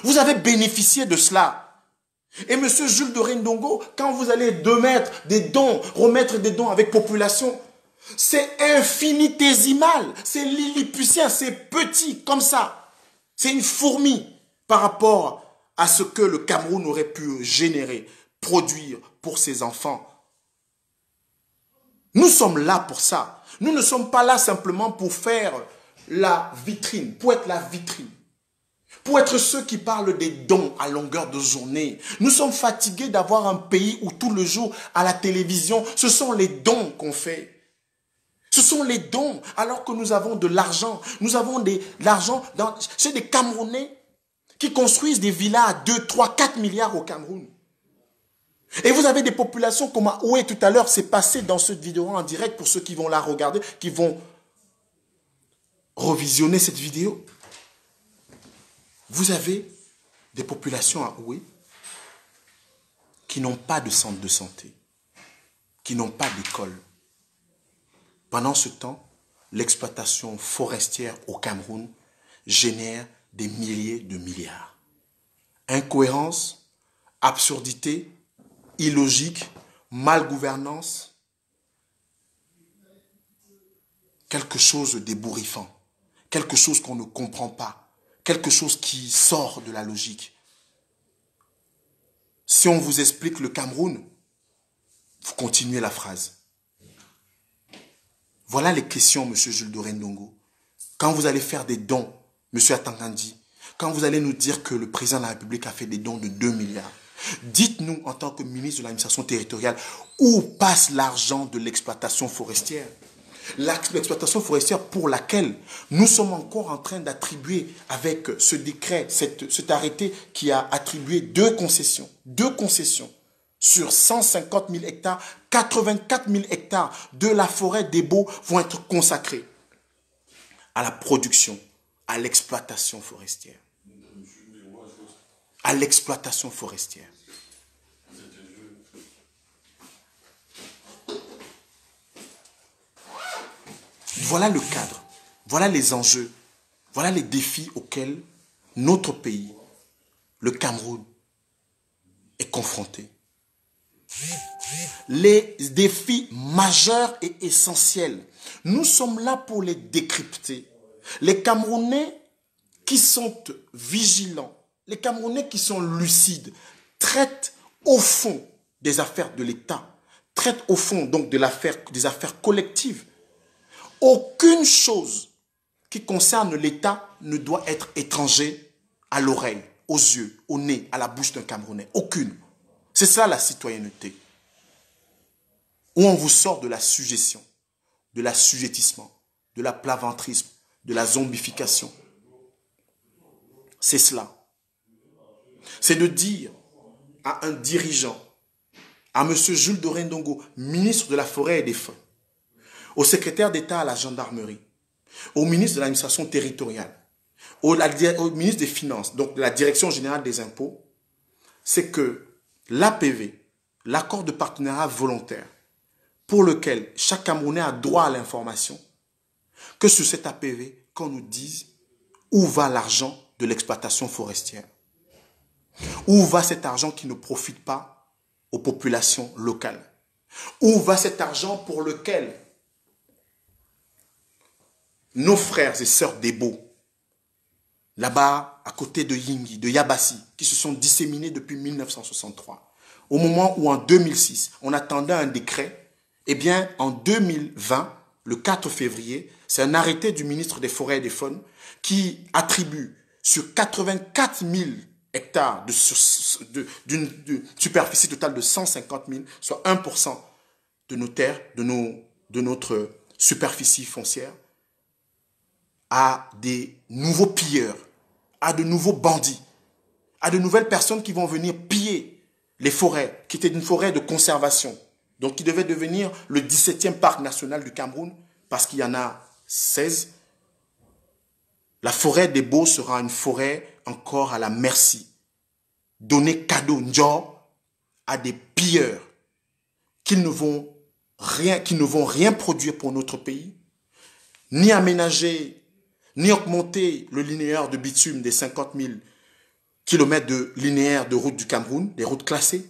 Vous avez bénéficié de cela. Et M. Jules Doré Ndongo, quand vous allez remettre des dons avec population, c'est infinitésimal, c'est lilliputien, c'est petit comme ça. C'est une fourmi par rapport à ce que le Cameroun aurait pu générer, produire pour ses enfants. Nous sommes là pour ça. Nous ne sommes pas là simplement pour faire la vitrine, pour être la vitrine. Pour être ceux qui parlent des dons à longueur de journée. Nous sommes fatigués d'avoir un pays où tout le jour, à la télévision, ce sont les dons qu'on fait. Ce sont les dons, alors que nous avons de l'argent. Nous avons de l'argent chez des Camerounais qui construisent des villas à 2, 3, 4 milliards au Cameroun. Et vous avez des populations comme à Oué tout à l'heure, c'est passé dans cette vidéo en direct pour ceux qui vont la regarder, qui vont revisionner cette vidéo. Vous avez des populations à Oué qui n'ont pas de centre de santé, qui n'ont pas d'école. Pendant ce temps, l'exploitation forestière au Cameroun génère des milliers de milliards. Incohérence, absurdité, illogique, malgouvernance, quelque chose d'ébouriffant, quelque chose qu'on ne comprend pas. Quelque chose qui sort de la logique. Si on vous explique le Cameroun, vous continuez la phrase. Voilà les questions, M. Jules Doré Ndongo. Quand vous allez faire des dons, M. Atangandi, quand vous allez nous dire que le président de la République a fait des dons de 2 milliards, dites-nous en tant que ministre de l'administration territoriale, où passe l'argent de l'exploitation forestière? L'exploitation forestière pour laquelle nous sommes encore en train d'attribuer avec ce décret, cet arrêté qui a attribué 2 concessions sur 150 000 hectares, 84 000 hectares de la forêt des Baux vont être consacrés à la production, à l'exploitation forestière. À l'exploitation forestière. Voilà le cadre, voilà les enjeux, voilà les défis auxquels notre pays, le Cameroun, est confronté. Les défis majeurs et essentiels, nous sommes là pour les décrypter. Les Camerounais qui sont vigilants, les Camerounais qui sont lucides, traitent au fond des affaires de l'État, traitent au fond donc des affaires collectives. Aucune chose qui concerne l'État ne doit être étranger à l'oreille, aux yeux, au nez, à la bouche d'un Camerounais. Aucune. C'est ça la citoyenneté. Où on vous sort de la sujétion, de l'assujettissement, de la plaventrisme, de la zombification. C'est cela. C'est de dire à un dirigeant, à M. Jules Doré Ndongo, ministre de la Forêt et des Fonds, au secrétaire d'État à la gendarmerie, au ministre de l'administration territoriale, au ministre des Finances, donc de la Direction générale des impôts, c'est que l'APV, l'accord de partenariat volontaire, pour lequel chaque Camerounais a droit à l'information, que sur cet APV, qu'on nous dise où va l'argent de l'exploitation forestière. Où va cet argent qui ne profite pas aux populations locales? Où va cet argent pour lequel nos frères et sœurs d'Ebo, là-bas à côté de Yingi, de Yabassi, qui se sont disséminés depuis 1963, au moment où en 2006, on attendait un décret, eh bien en 2020, le 4 février, c'est un arrêté du ministre des Forêts et des Faunes qui attribue sur 84 000 hectares d'une superficie totale de 150 000, soit 1% de nos terres, de notre superficie foncière, à des nouveaux pilleurs, à de nouveaux bandits, à de nouvelles personnes qui vont venir piller les forêts, qui étaient une forêt de conservation, donc qui devait devenir le 17e parc national du Cameroun, parce qu'il y en a 16. La forêt des Beaux sera une forêt encore à la merci, donnée cadeau Ndjor à des pilleurs qui ne vont rien produire pour notre pays, ni aménager, ni augmenter le linéaire de bitume des 50 000 kilomètres de linéaire de routes du Cameroun, des routes classées,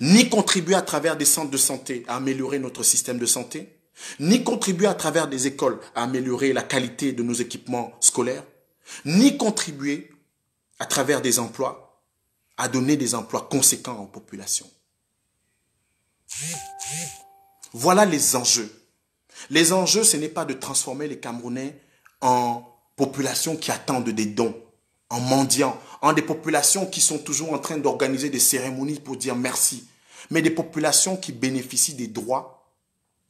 ni contribuer à travers des centres de santé à améliorer notre système de santé, ni contribuer à travers des écoles à améliorer la qualité de nos équipements scolaires, ni contribuer à travers des emplois à donner des emplois conséquents aux populations. Voilà les enjeux. Les enjeux, ce n'est pas de transformer les Camerounais en population qui attendent des dons, en mendiants, en des populations qui sont toujours en train d'organiser des cérémonies pour dire merci, mais des populations qui bénéficient des droits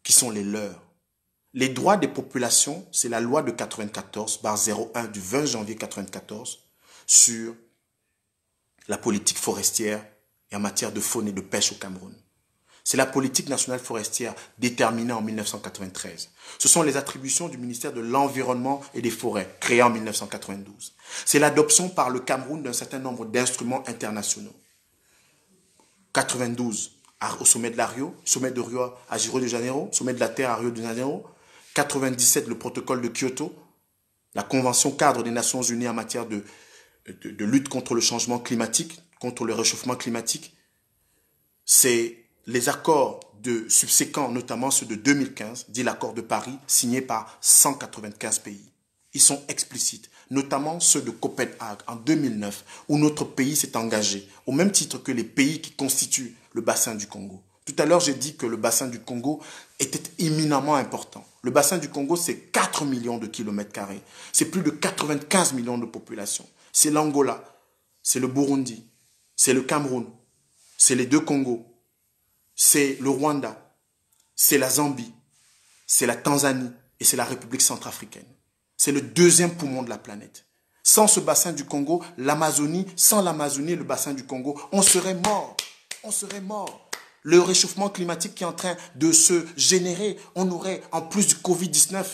qui sont les leurs. Les droits des populations, c'est la loi de 94/01 du 20 janvier 94 sur la politique forestière et en matière de faune et de pêche au Cameroun. C'est la politique nationale forestière déterminée en 1993. Ce sont les attributions du ministère de l'Environnement et des Forêts, créé en 1992. C'est l'adoption par le Cameroun d'un certain nombre d'instruments internationaux. 92 au sommet de la Rio, sommet de Rio à Rio de Janeiro, sommet de la Terre à Rio de Janeiro. 97, le protocole de Kyoto, la convention cadre des Nations Unies en matière de lutte contre le changement climatique, contre le réchauffement climatique. C'est les accords subséquents, notamment ceux de 2015, dit l'accord de Paris, signé par 195 pays. Ils sont explicites, notamment ceux de Copenhague en 2009, où notre pays s'est engagé, au même titre que les pays qui constituent le bassin du Congo. Tout à l'heure, j'ai dit que le bassin du Congo était éminemment important. Le bassin du Congo, c'est 4 millions de kilomètres carrés. C'est plus de 95 millions de population. C'est l'Angola, c'est le Burundi, c'est le Cameroun, c'est les deux Congos, c'est le Rwanda, c'est la Zambie, c'est la Tanzanie et c'est la République centrafricaine. C'est le deuxième poumon de la planète. Sans ce bassin du Congo, l'Amazonie, sans l'Amazonie et le bassin du Congo, on serait mort. On serait mort. Le réchauffement climatique qui est en train de se générer, on aurait, en plus du Covid-19,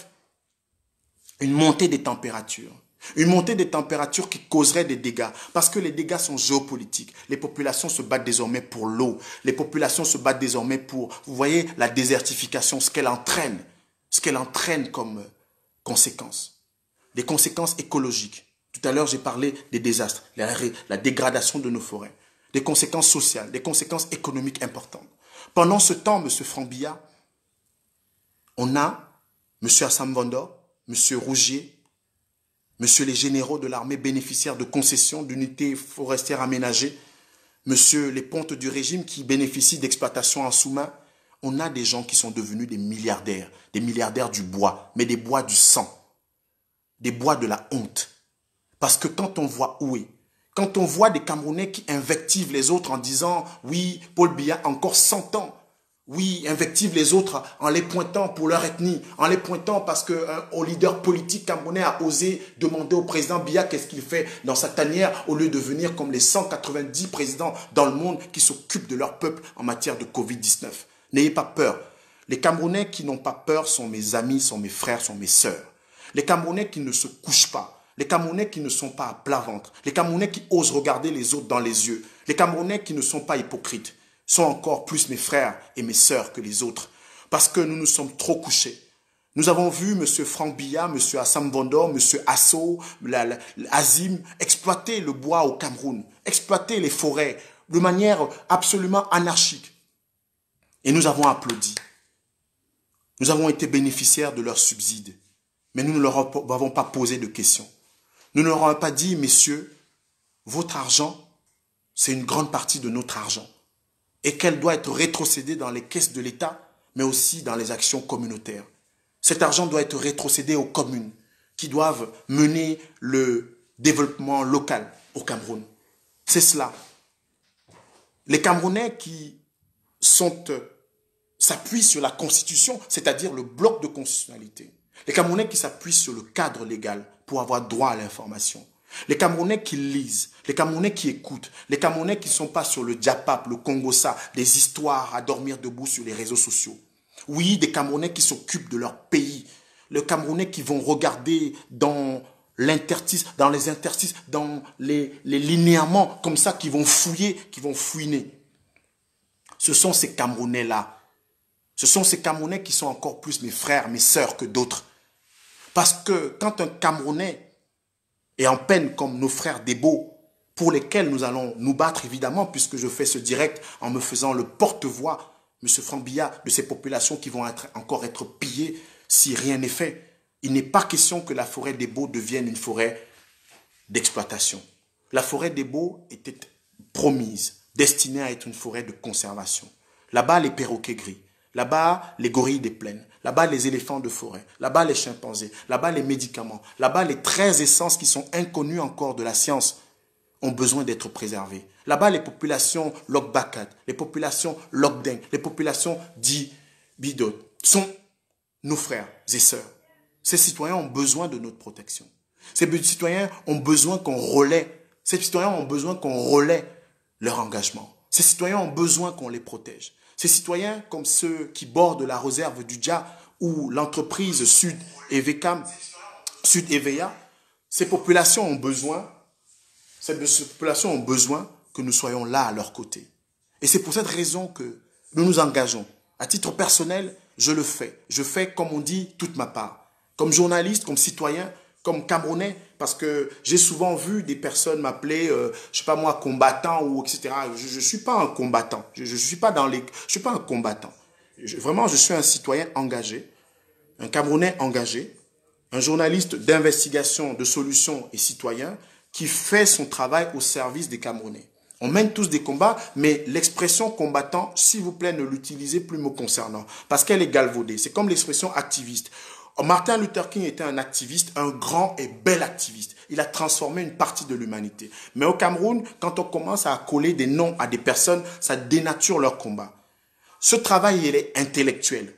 une montée des températures. Une montée des températures qui causerait des dégâts. Parce que les dégâts sont géopolitiques. Les populations se battent désormais pour l'eau. Les populations se battent désormais pour, vous voyez, la désertification, ce qu'elle entraîne. ce qu'elle entraîne comme conséquences. Des conséquences écologiques. Tout à l'heure, j'ai parlé des désastres, la dégradation de nos forêts, des conséquences sociales, des conséquences économiques importantes. Pendant ce temps, M. Franck Biya, on a M. Assam Vondor, M. Rougier, M. les généraux de l'armée bénéficiaires de concessions d'unités forestières aménagées, M. les pontes du régime qui bénéficient d'exploitations en sous-main. On a des gens qui sont devenus des milliardaires du bois, mais des bois du sang, des bois de la honte. Parce que quand on voit Oué, quand on voit des Camerounais qui invectivent les autres en disant « Oui, Paul Biya, encore 100 ans », oui, invectivent les autres en les pointant pour leur ethnie, en les pointant parce qu'un leader politique camerounais a osé demander au président Biya qu'est-ce qu'il fait dans sa tanière au lieu de venir comme les 190 présidents dans le monde qui s'occupent de leur peuple en matière de Covid-19. N'ayez pas peur. Les Camerounais qui n'ont pas peur sont mes amis, sont mes frères, sont mes sœurs. Les Camerounais qui ne se couchent pas. Les Camerounais qui ne sont pas à plat ventre. Les Camerounais qui osent regarder les autres dans les yeux. Les Camerounais qui ne sont pas hypocrites sont encore plus mes frères et mes sœurs que les autres. Parce que nous nous sommes trop couchés. Nous avons vu M. Franck Biya, M. Assam Vondor, M. Asso, Azim exploiter le bois au Cameroun, exploiter les forêts de manière absolument anarchique. Et nous avons applaudi. Nous avons été bénéficiaires de leurs subsides. Mais nous ne leur avons pas posé de questions. Nous ne leur avons pas dit, messieurs, votre argent, c'est une grande partie de notre argent. Et qu'elle doit être rétrocédée dans les caisses de l'État, mais aussi dans les actions communautaires. Cet argent doit être rétrocédé aux communes qui doivent mener le développement local au Cameroun. C'est cela. Les Camerounais qui s'appuient sur la Constitution, c'est-à-dire le bloc de constitutionnalité. Les Camerounais qui s'appuient sur le cadre légal pour avoir droit à l'information. Les Camerounais qui lisent, les Camerounais qui écoutent, les Camerounais qui ne sont pas sur le Diapap, le Congossa, des histoires à dormir debout sur les réseaux sociaux. Oui, des Camerounais qui s'occupent de leur pays. Les Camerounais qui vont regarder dans les interstices, dans les linéaments, comme ça, qui vont fouiller, qui vont fouiner. Ce sont ces Camerounais-là. Ce sont ces Camerounais qui sont encore plus mes frères, mes sœurs que d'autres. Parce que quand un Camerounais est en peine comme nos frères Debo, pour lesquels nous allons nous battre évidemment, puisque je fais ce direct en me faisant le porte-voix, M. Franck Biya, de ces populations qui vont encore être pillées si rien n'est fait. Il n'est pas question que la forêt Debo devienne une forêt d'exploitation. La forêt Debo était promise, destinée à être une forêt de conservation. Là-bas, les perroquets gris. Là-bas, les gorilles des plaines. Là-bas, les éléphants de forêt. Là-bas, les chimpanzés. Là-bas, les médicaments. Là-bas, les 13 essences qui sont inconnues encore de la science ont besoin d'être préservées. Là-bas, les populations Lok-Bakat, les populations Lok-Deng, les populations Bidot sont nos frères et sœurs. Ces citoyens ont besoin de notre protection. Ces citoyens ont besoin qu'on relaie. Ces citoyens ont besoin qu'on relaie leur engagement. Ces citoyens ont besoin qu'on les protège. Ces citoyens, comme ceux qui bordent la réserve du Dja ou l'entreprise Sud-Evea, ces populations ont besoin que nous soyons là à leur côté. Et c'est pour cette raison que nous nous engageons. À titre personnel, je le fais. Je fais, comme on dit, toute ma part. Comme journaliste, comme citoyen, comme Camerounais, parce que j'ai souvent vu des personnes m'appeler, je sais pas moi, combattant ou etc. Je suis pas un combattant. Je suis pas un combattant. Vraiment, je suis un citoyen engagé, un Camerounais engagé, un journaliste d'investigation, de solutions et citoyen qui fait son travail au service des Camerounais. On mène tous des combats, mais l'expression combattant, s'il vous plaît, ne l'utilisez plus me concernant, parce qu'elle est galvaudée. C'est comme l'expression activiste. Martin Luther King était un activiste, un grand et bel activiste. Il a transformé une partie de l'humanité. Mais au Cameroun, quand on commence à coller des noms à des personnes, ça dénature leur combat. Ce travail, il est intellectuel.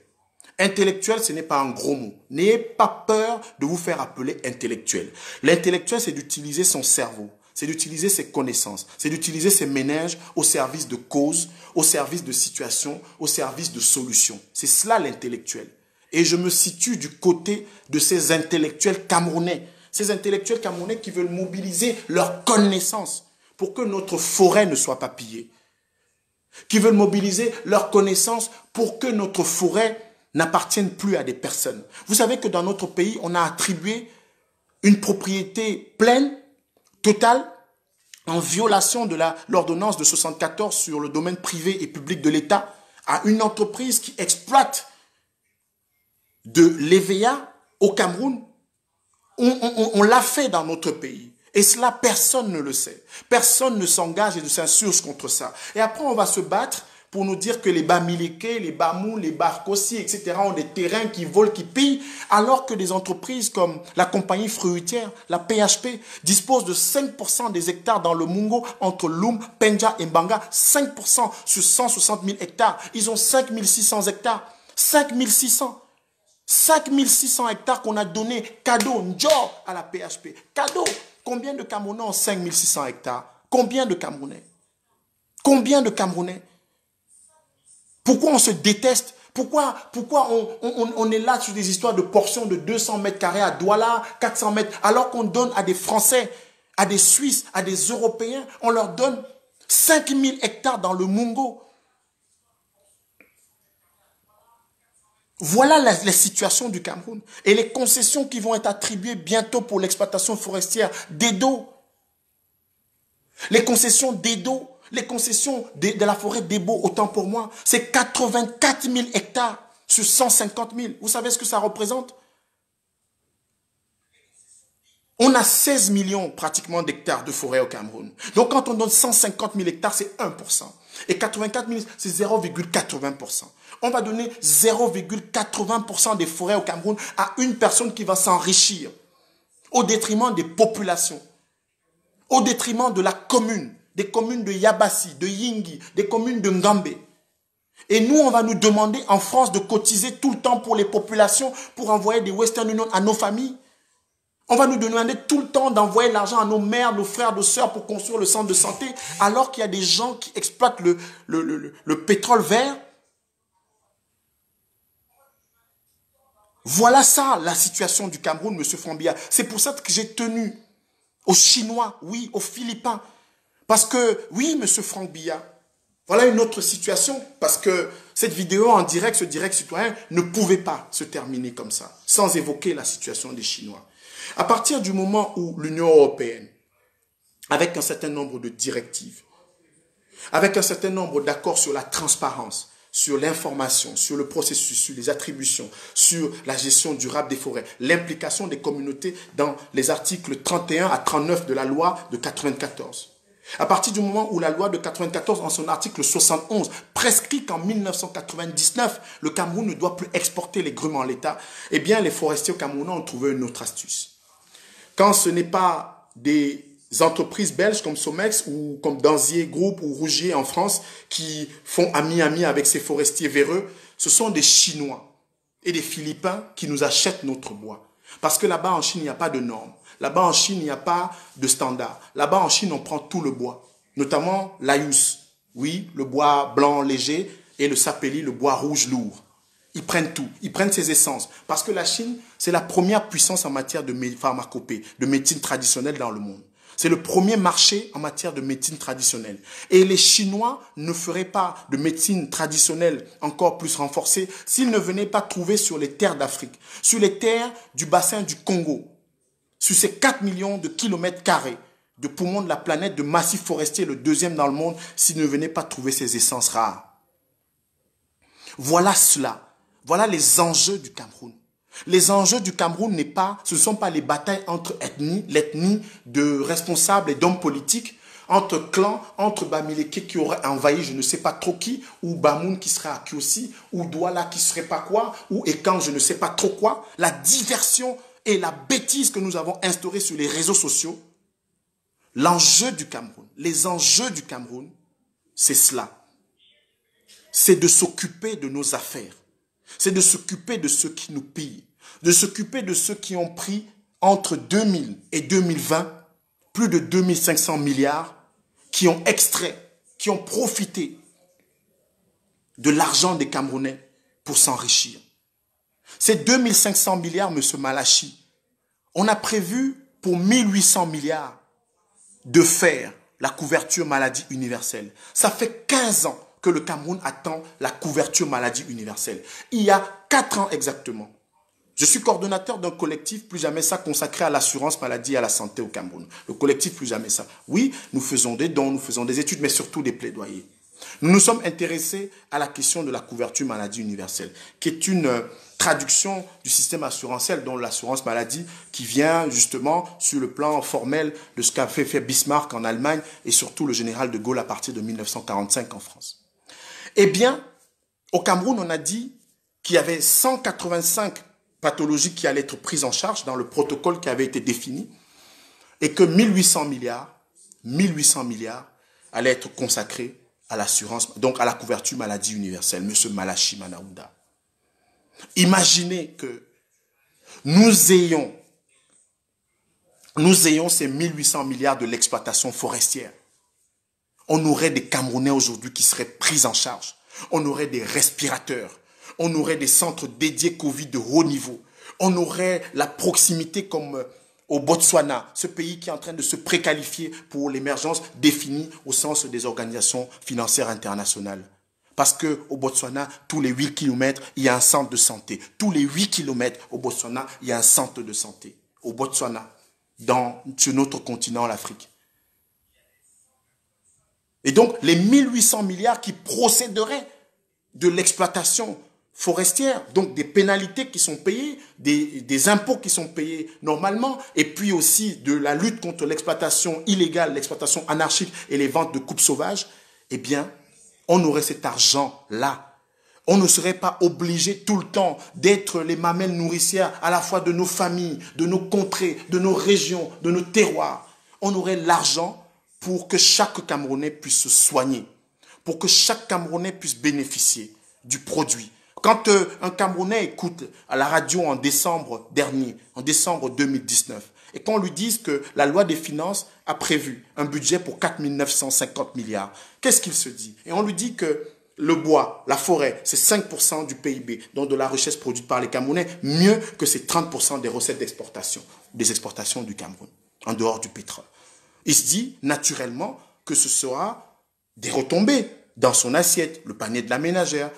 Intellectuel, ce n'est pas un gros mot. N'ayez pas peur de vous faire appeler intellectuel. L'intellectuel, c'est d'utiliser son cerveau. C'est d'utiliser ses connaissances. C'est d'utiliser ses méninges au service de causes, au service de situations, au service de solutions. C'est cela l'intellectuel. Et je me situe du côté de ces intellectuels camerounais. Ces intellectuels camerounais qui veulent mobiliser leurs connaissances pour que notre forêt ne soit pas pillée. Qui veulent mobiliser leurs connaissances pour que notre forêt n'appartiennent plus à des personnes. Vous savez que dans notre pays, on a attribué une propriété pleine, totale, en violation de l'ordonnance de 74 sur le domaine privé et public de l'État à une entreprise qui exploite de l'EVA au Cameroun. On l'a fait dans notre pays. Et cela, personne ne le sait. Personne ne s'engage et ne s'insurge contre ça. Et après, on va se battre pour nous dire que les Bamileke, les Bamou, les Barkossi, etc. ont des terrains qui volent, qui pillent, alors que des entreprises comme la compagnie fruitière, la PHP, disposent de 5% des hectares dans le Mungo, entre Loum, Penja et Mbanga, 5% sur 160 000 hectares. Ils ont 5 600 hectares. 5 600. 5 600 hectares qu'on a donné cadeau, Ndjor, à la PHP. Cadeau. Combien de Camerounais ont 5 600 hectares? Combien de Camerounais? Combien de Camerounais? Pourquoi on se déteste? Pourquoi on est là sur des histoires de portions de 200 mètres carrés à Douala, 400 mètres, alors qu'on donne à des Français, à des Suisses, à des Européens, on leur donne 5000 hectares dans le Mungo. Voilà la situation du Cameroun. Et les concessions qui vont être attribuées bientôt pour l'exploitation forestière d'Edo. Les concessions d'Edo, les concessions de la forêt d'Ebo, autant pour moi, c'est 84 000 hectares sur 150 000. Vous savez ce que ça représente? On a 16 millions pratiquement d'hectares de forêt au Cameroun. Donc quand on donne 150 000 hectares, c'est 1%. Et 84 000, c'est 0,80%. On va donner 0,80% des forêts au Cameroun à une personne qui va s'enrichir au détriment des populations, au détriment de la commune, des communes de Yabassi, de Yingi, des communes de Ngambé. Et nous, on va nous demander en France de cotiser tout le temps pour les populations, pour envoyer des Western Union à nos familles. On va nous demander tout le temps d'envoyer l'argent à nos mères, nos frères, nos sœurs pour construire le centre de santé, alors qu'il y a des gens qui exploitent le pétrole vert. Voilà ça, la situation du Cameroun, M. Frambilla. C'est pour ça que j'ai tenu aux Chinois, oui, aux Philippins. Parce que, oui, M. Frambilla, voilà une autre situation. Parce que cette vidéo en direct, ce direct citoyen, ne pouvait pas se terminer comme ça, sans évoquer la situation des Chinois. À partir du moment où l'Union européenne, avec un certain nombre de directives, avec un certain nombre d'accords sur la transparence, sur l'information, sur le processus, sur les attributions, sur la gestion durable des forêts, l'implication des communautés dans les articles 31 à 39 de la loi de 94. À partir du moment où la loi de 94, en son article 71, prescrit qu'en 1999, le Cameroun ne doit plus exporter les grumes en l'état, eh bien les forestiers camerounais ont trouvé une autre astuce. Quand ce n'est pas des entreprises belges comme Somex ou comme Danzier Group ou Rougier en France qui font ami-ami avec ces forestiers véreux, ce sont des Chinois et des Philippins qui nous achètent notre bois. Parce que là-bas en Chine, il n'y a pas de normes. Là-bas en Chine, il n'y a pas de standards. Là-bas en Chine, on prend tout le bois, notamment l'Ayus. Oui, le bois blanc léger et le sapeli, le bois rouge lourd. Ils prennent tout, ils prennent ses essences. Parce que la Chine, c'est la première puissance en matière de pharmacopée, de médecine traditionnelle dans le monde. C'est le premier marché en matière de médecine traditionnelle. Et les Chinois ne feraient pas de médecine traditionnelle encore plus renforcée s'ils ne venaient pas trouver sur les terres d'Afrique, sur les terres du bassin du Congo, sur ces 4 millions de kilomètres carrés de poumons de la planète, de massifs forestiers, le deuxième dans le monde, s'ils ne venaient pas trouver ces essences rares. Voilà cela. Voilà les enjeux du Cameroun. Les enjeux du Cameroun ce ne sont pas les batailles entre l'ethnie de responsables et d'hommes politiques, entre clans, entre Bamileke qui auraient envahi je ne sais pas trop qui, ou Bamoun qui serait à Kiosi, ou Douala qui serait pas quoi, ou Ekan je ne sais pas trop quoi. La diversion et la bêtise que nous avons instaurée sur les réseaux sociaux, l'enjeu du Cameroun, les enjeux du Cameroun, c'est cela. C'est de s'occuper de nos affaires. C'est de s'occuper de ceux qui nous pillent, de s'occuper de ceux qui ont pris entre 2000 et 2020 plus de 2500 milliards, qui ont extrait, qui ont profité de l'argent des Camerounais pour s'enrichir. Ces 2500 milliards, M. Malachi, on a prévu pour 1800 milliards de faire la couverture maladie universelle. Ça fait 15 ans que le Cameroun attend la couverture maladie universelle. Il y a 4 ans exactement. Je suis coordonnateur d'un collectif Plus Jamais Ça consacré à l'assurance maladie et à la santé au Cameroun. Le collectif Plus Jamais Ça. Oui, nous faisons des dons, nous faisons des études, mais surtout des plaidoyers. Nous nous sommes intéressés à la question de la couverture maladie universelle, qui est une traduction du système assurantiel, dont l'assurance maladie, qui vient justement sur le plan formel de ce qu'a fait Bismarck en Allemagne et surtout le général de Gaulle à partir de 1945 en France. Eh bien, au Cameroun, on a dit qu'il y avait 185 pathologies qui allaient être prises en charge dans le protocole qui avait été défini et que 1800 milliards allaient être consacrés à l'assurance, donc à la couverture maladie universelle, M. Malachi Manaouda. Imaginez que nous ayons ces 1800 milliards de l'exploitation forestière. On aurait des Camerounais aujourd'hui qui seraient pris en charge. On aurait des respirateurs. On aurait des centres dédiés Covid de haut niveau. On aurait la proximité comme au Botswana, ce pays qui est en train de se préqualifier pour l'émergence définie au sens des organisations financières internationales. Parce qu'au Botswana, tous les 8 km, il y a un centre de santé. Tous les 8 km au Botswana, il y a un centre de santé. Au Botswana, sur notre continent, l'Afrique. Et donc, les 1800 milliards qui procéderaient de l'exploitation forestière, donc des pénalités qui sont payées, des impôts qui sont payés normalement, et puis aussi de la lutte contre l'exploitation illégale, l'exploitation anarchique et les ventes de coupes sauvages, eh bien, on aurait cet argent-là. On ne serait pas obligé tout le temps d'être les mamelles nourricières à la fois de nos familles, de nos contrées, de nos régions, de nos terroirs. On aurait l'argent pour que chaque Camerounais puisse se soigner, pour que chaque Camerounais puisse bénéficier du produit. Quand un Camerounais écoute à la radio en décembre dernier, en décembre 2019, et qu'on lui dise que la loi des finances a prévu un budget pour 4 950 milliards, qu'est-ce qu'il se dit? Et on lui dit que le bois, la forêt, c'est 5% du PIB, donc de la richesse produite par les Camerounais, mieux que ces 30% des recettes d'exportation, des exportations du Cameroun, en dehors du pétrole. Il se dit naturellement que ce sera des retombées dans son assiette, le panier de la ménagère,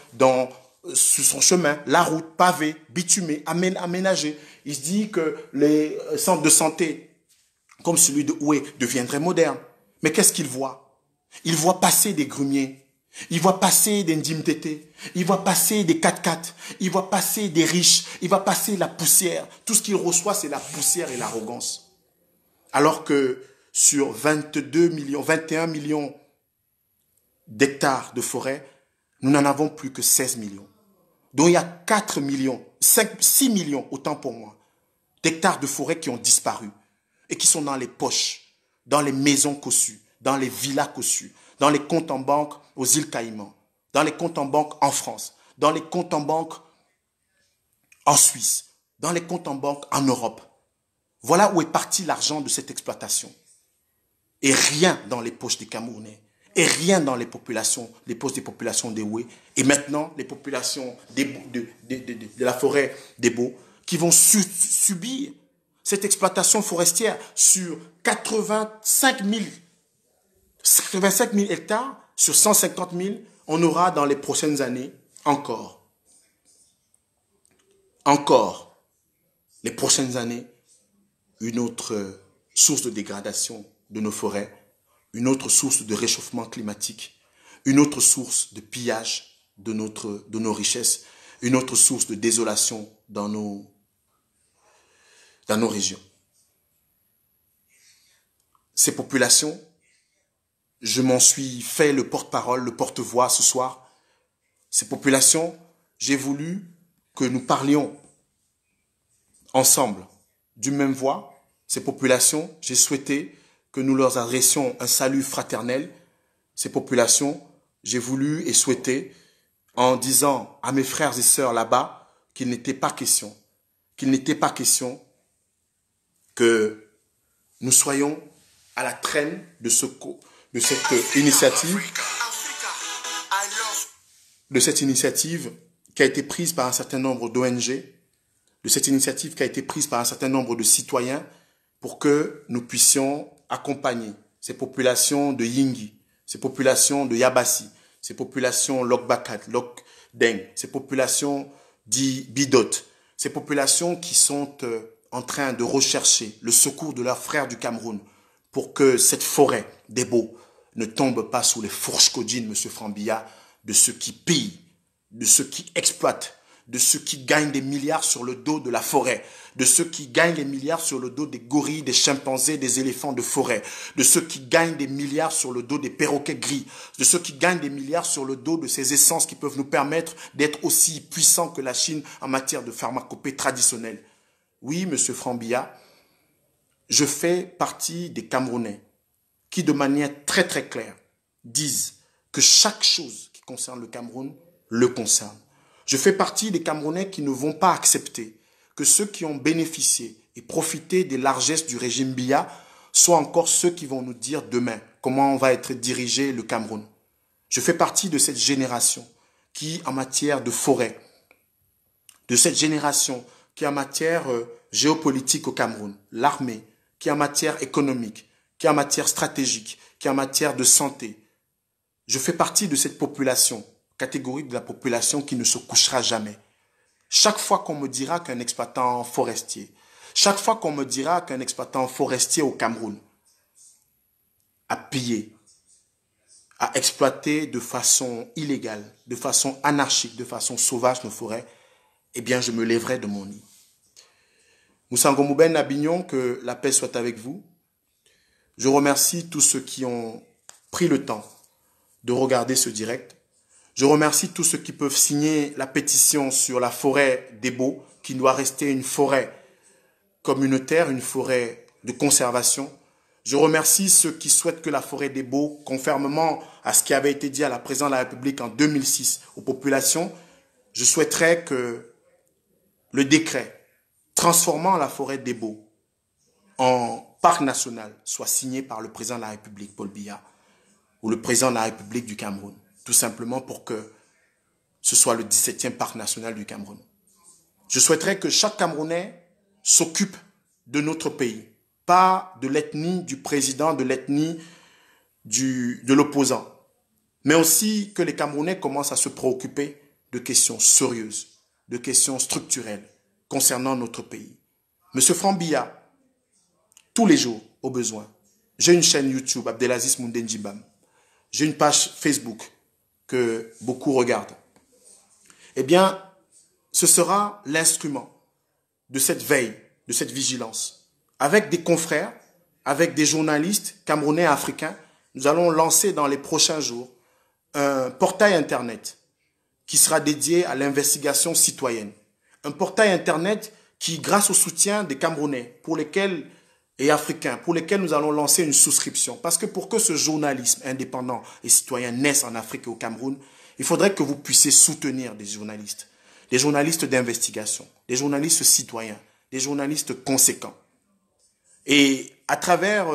sur son chemin, la route pavée, bitumée, aménagée. Il se dit que les centres de santé, comme celui de Oué, deviendraient modernes. Mais qu'est-ce qu'il voit? Il voit passer des grumiers, il voit passer des Ndimtete, il voit passer des 4x4, il voit passer des riches, il va passer la poussière. Tout ce qu'il reçoit, c'est la poussière et l'arrogance. Alors que sur 21 millions d'hectares de forêt, nous n'en avons plus que 16 millions. Donc il y a 4 millions, 6 millions, autant pour moi, d'hectares de forêt qui ont disparu et qui sont dans les poches, dans les maisons cossues, dans les villas cossues, dans les comptes en banque aux îles Caïmans, dans les comptes en banque en France, dans les comptes en banque en Suisse, dans les comptes en banque en Europe. Voilà où est parti l'argent de cette exploitation. Et rien dans les poches des Camerounais. Et rien dans les populations, les postes des populations des Oué, et maintenant les populations de la forêt des Beaux, qui vont subir cette exploitation forestière sur 85 000 hectares, sur 150 000, on aura dans les prochaines années encore, les prochaines années, une autre source de dégradation de nos forêts, une autre source de réchauffement climatique, une autre source de pillage de nos richesses, une autre source de désolation dans nos régions. Ces populations, je m'en suis fait le porte-parole, le porte-voix ce soir. Ces populations, j'ai voulu que nous parlions ensemble d'une même voix. Ces populations, j'ai souhaité que nous leur adressions un salut fraternel. Ces populations, j'ai voulu et souhaité, en disant à mes frères et sœurs là-bas qu'il n'était pas question que nous soyons à la traîne de cette initiative qui a été prise par un certain nombre d'ONG, de cette initiative qui a été prise par un certain nombre de citoyens pour que nous puissions accompagner ces populations de Yingi, ces populations de Yabassi, ces populations Lokbakat, Lokdeng, ces populations dites Bidot, ces populations qui sont en train de rechercher le secours de leurs frères du Cameroun pour que cette forêt des Beaux ne tombe pas sous les fourches codines, M. Frambilla, de ceux qui pillent, de ceux qui exploitent, de ceux qui gagnent des milliards sur le dos de la forêt, de ceux qui gagnent des milliards sur le dos des gorilles, des chimpanzés, des éléphants de forêt, de ceux qui gagnent des milliards sur le dos des perroquets gris, de ceux qui gagnent des milliards sur le dos de ces essences qui peuvent nous permettre d'être aussi puissants que la Chine en matière de pharmacopée traditionnelle. Oui, M. Frambilla, je fais partie des Camerounais qui, de manière très très claire, disent que chaque chose qui concerne le Cameroun le concerne. Je fais partie des Camerounais qui ne vont pas accepter que ceux qui ont bénéficié et profité des largesses du régime Biya soient encore ceux qui vont nous dire demain comment on va être dirigé le Cameroun. Je fais partie de cette génération qui, en matière de forêt, de cette génération qui, en matière géopolitique au Cameroun, l'armée, qui, en matière économique, qui, en matière stratégique, qui, en matière de santé, je fais partie de cette population, catégorie de la population qui ne se couchera jamais. Chaque fois qu'on me dira qu'un exploitant forestier, chaque fois qu'on me dira qu'un exploitant forestier au Cameroun a pillé, a exploité de façon illégale, de façon anarchique, de façon sauvage nos forêts, eh bien je me lèverai de mon lit. Moussango Mouben Abignon, que la paix soit avec vous. Je remercie tous ceux qui ont pris le temps de regarder ce direct. Je remercie tous ceux qui peuvent signer la pétition sur la forêt des Beaux, qui doit rester une forêt communautaire, une forêt de conservation. Je remercie ceux qui souhaitent que la forêt des Beaux, conformément à ce qui avait été dit à la présidente de la République en 2006 aux populations, je souhaiterais que le décret transformant la forêt des Beaux en parc national soit signé par le président de la République, Paul Biya, ou le président de la République du Cameroun. Tout simplement pour que ce soit le 17e parc national du Cameroun. Je souhaiterais que chaque Camerounais s'occupe de notre pays, pas de l'ethnie du président, de l'ethnie de l'opposant, mais aussi que les Camerounais commencent à se préoccuper de questions sérieuses, de questions structurelles concernant notre pays. Monsieur Frambilla, tous les jours, au besoin, j'ai une chaîne YouTube, Abdelaziz Moundendjibam, j'ai une page Facebook, que beaucoup regardent, eh bien, ce sera l'instrument de cette veille, de cette vigilance. Avec des confrères, avec des journalistes camerounais et africains, nous allons lancer dans les prochains jours un portail Internet qui sera dédié à l'investigation citoyenne. Un portail Internet qui, grâce au soutien des Camerounais et africains, pour lesquels nous allons lancer une souscription. Parce que pour que ce journalisme indépendant et citoyen naisse en Afrique et au Cameroun, il faudrait que vous puissiez soutenir des journalistes d'investigation, des journalistes citoyens, des journalistes conséquents. Et à travers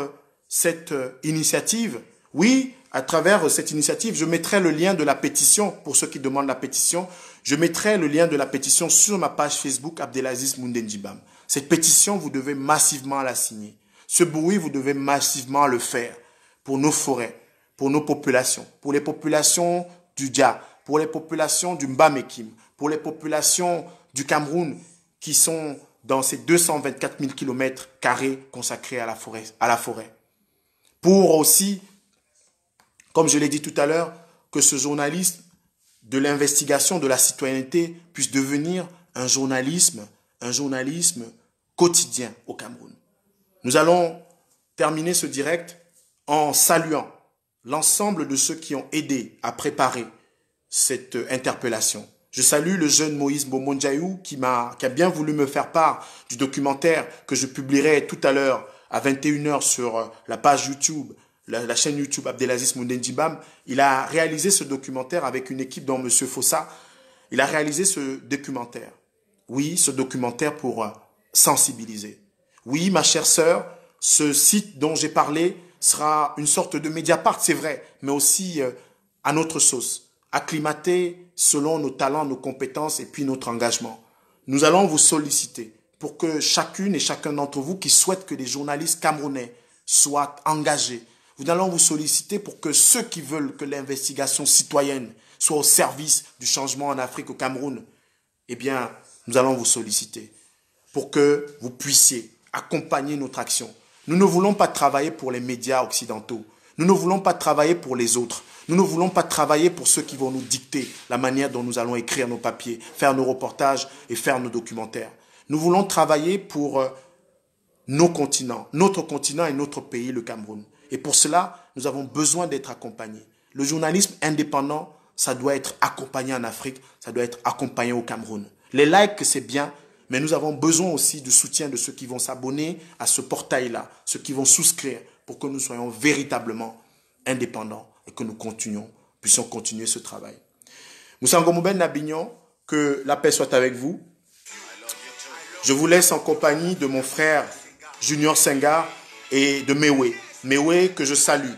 cette initiative, oui, à travers cette initiative, je mettrai le lien de la pétition, pour ceux qui demandent la pétition, je mettrai le lien de la pétition sur ma page Facebook Abdelaziz Moundendjibam. Cette pétition, vous devez massivement la signer. Ce bruit, vous devez massivement le faire pour nos forêts, pour nos populations, pour les populations du Dia, pour les populations du Mbamekim, pour les populations du Cameroun qui sont dans ces 224 000 km² consacrés à la forêt. Pour aussi, comme je l'ai dit tout à l'heure, que ce journalisme de l'investigation, de la citoyenneté puisse devenir un journalisme quotidien au Cameroun. Nous allons terminer ce direct en saluant l'ensemble de ceux qui ont aidé à préparer cette interpellation. Je salue le jeune Moïse Bomonjaïou qui a bien voulu me faire part du documentaire que je publierai tout à l'heure à 21h sur la page YouTube, la chaîne YouTube Abdelaziz Moundendjibam. Il a réalisé ce documentaire avec une équipe dont M. Fossa. Il a réalisé ce documentaire. Oui, ce documentaire pour sensibiliser. Oui, ma chère sœur, ce site dont j'ai parlé sera une sorte de Mediapart, c'est vrai, mais aussi à notre sauce, acclimaté selon nos talents, nos compétences et puis notre engagement. Nous allons vous solliciter pour que chacune et chacun d'entre vous qui souhaite que les journalistes camerounais soient engagés, Nous allons vous solliciter pour que ceux qui veulent que l'investigation citoyenne soit au service du changement en Afrique, au Cameroun, eh bien, nous allons vous solliciter pour que vous puissiez accompagner notre action. Nous ne voulons pas travailler pour les médias occidentaux. Nous ne voulons pas travailler pour les autres. Nous ne voulons pas travailler pour ceux qui vont nous dicter la manière dont nous allons écrire nos papiers, faire nos reportages et faire nos documentaires. Nous voulons travailler pour nos continents, notre continent et notre pays, le Cameroun. Et pour cela, nous avons besoin d'être accompagnés. Le journalisme indépendant, ça doit être accompagné en Afrique, ça doit être accompagné au Cameroun. Les likes, c'est bien, mais nous avons besoin aussi du soutien de ceux qui vont s'abonner à ce portail-là, ceux qui vont souscrire pour que nous soyons véritablement indépendants et que nous puissions continuer ce travail. Moussa Ngomouben Nabignon, que la paix soit avec vous. Je vous laisse en compagnie de mon frère Junior Senghar et de Mewe. Mewe que je salue.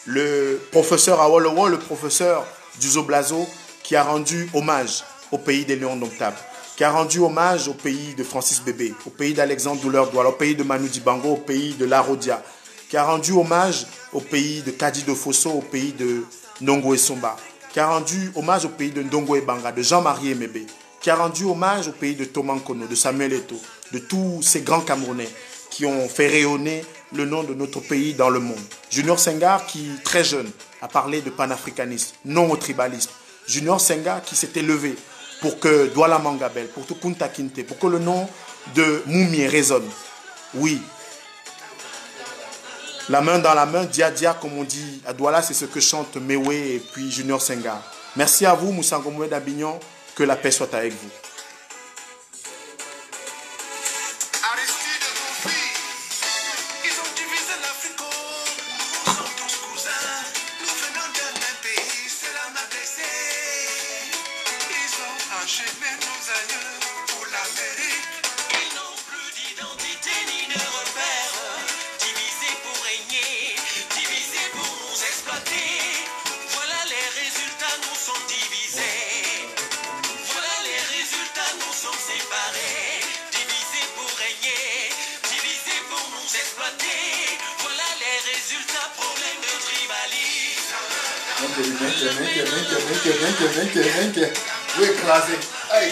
Le professeur Awolowo, le professeur du Zoblazo, qui a rendu hommage au pays des Lions Indomptables, qui a rendu hommage au pays de Francis Bébé, au pays d'Alexandre Douleur-Douala, au pays de Manu Dibango, au pays de Larodia, qui a rendu hommage au pays de Kadido Fosso, au pays de Ndongo Esomba, qui a rendu hommage au pays de Ndongo Ebanga, de Jean-Marie Emebe, qui a rendu hommage au pays de Thomas Nkono, de Samuel Eto'o, de tous ces grands Camerounais qui ont fait rayonner le nom de notre pays dans le monde. Junior Senghar qui, très jeune, a parlé de panafricanisme, non au tribalisme. Junior Senghar qui s'était levé pour que Douala Mangabel, pour que Kunta Kinte, pour que le nom de Moumie résonne. Oui. La main dans la main, dia dia, comme on dit à Douala, c'est ce que chante Mewe et puis Junior Senghar. Merci à vous, Moussa Ngomouben Nabignon, que la paix soit avec vous. Oui, écrasé. Aïe.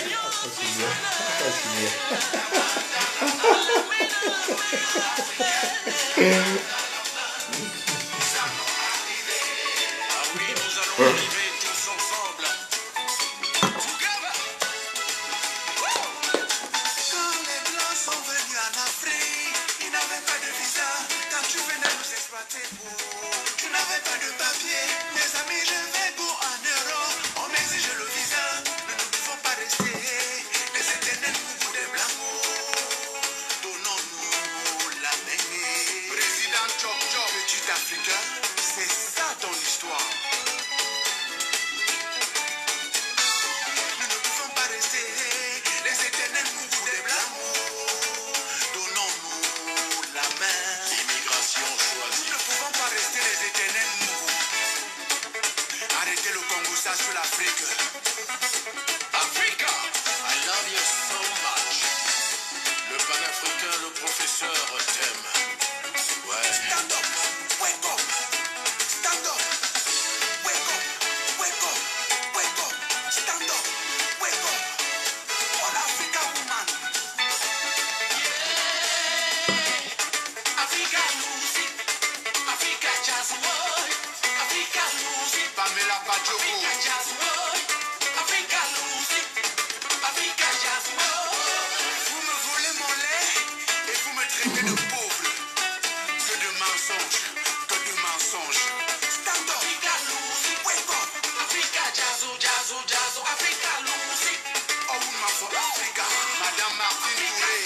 Madame Martine Touré.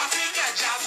Africa Jazz.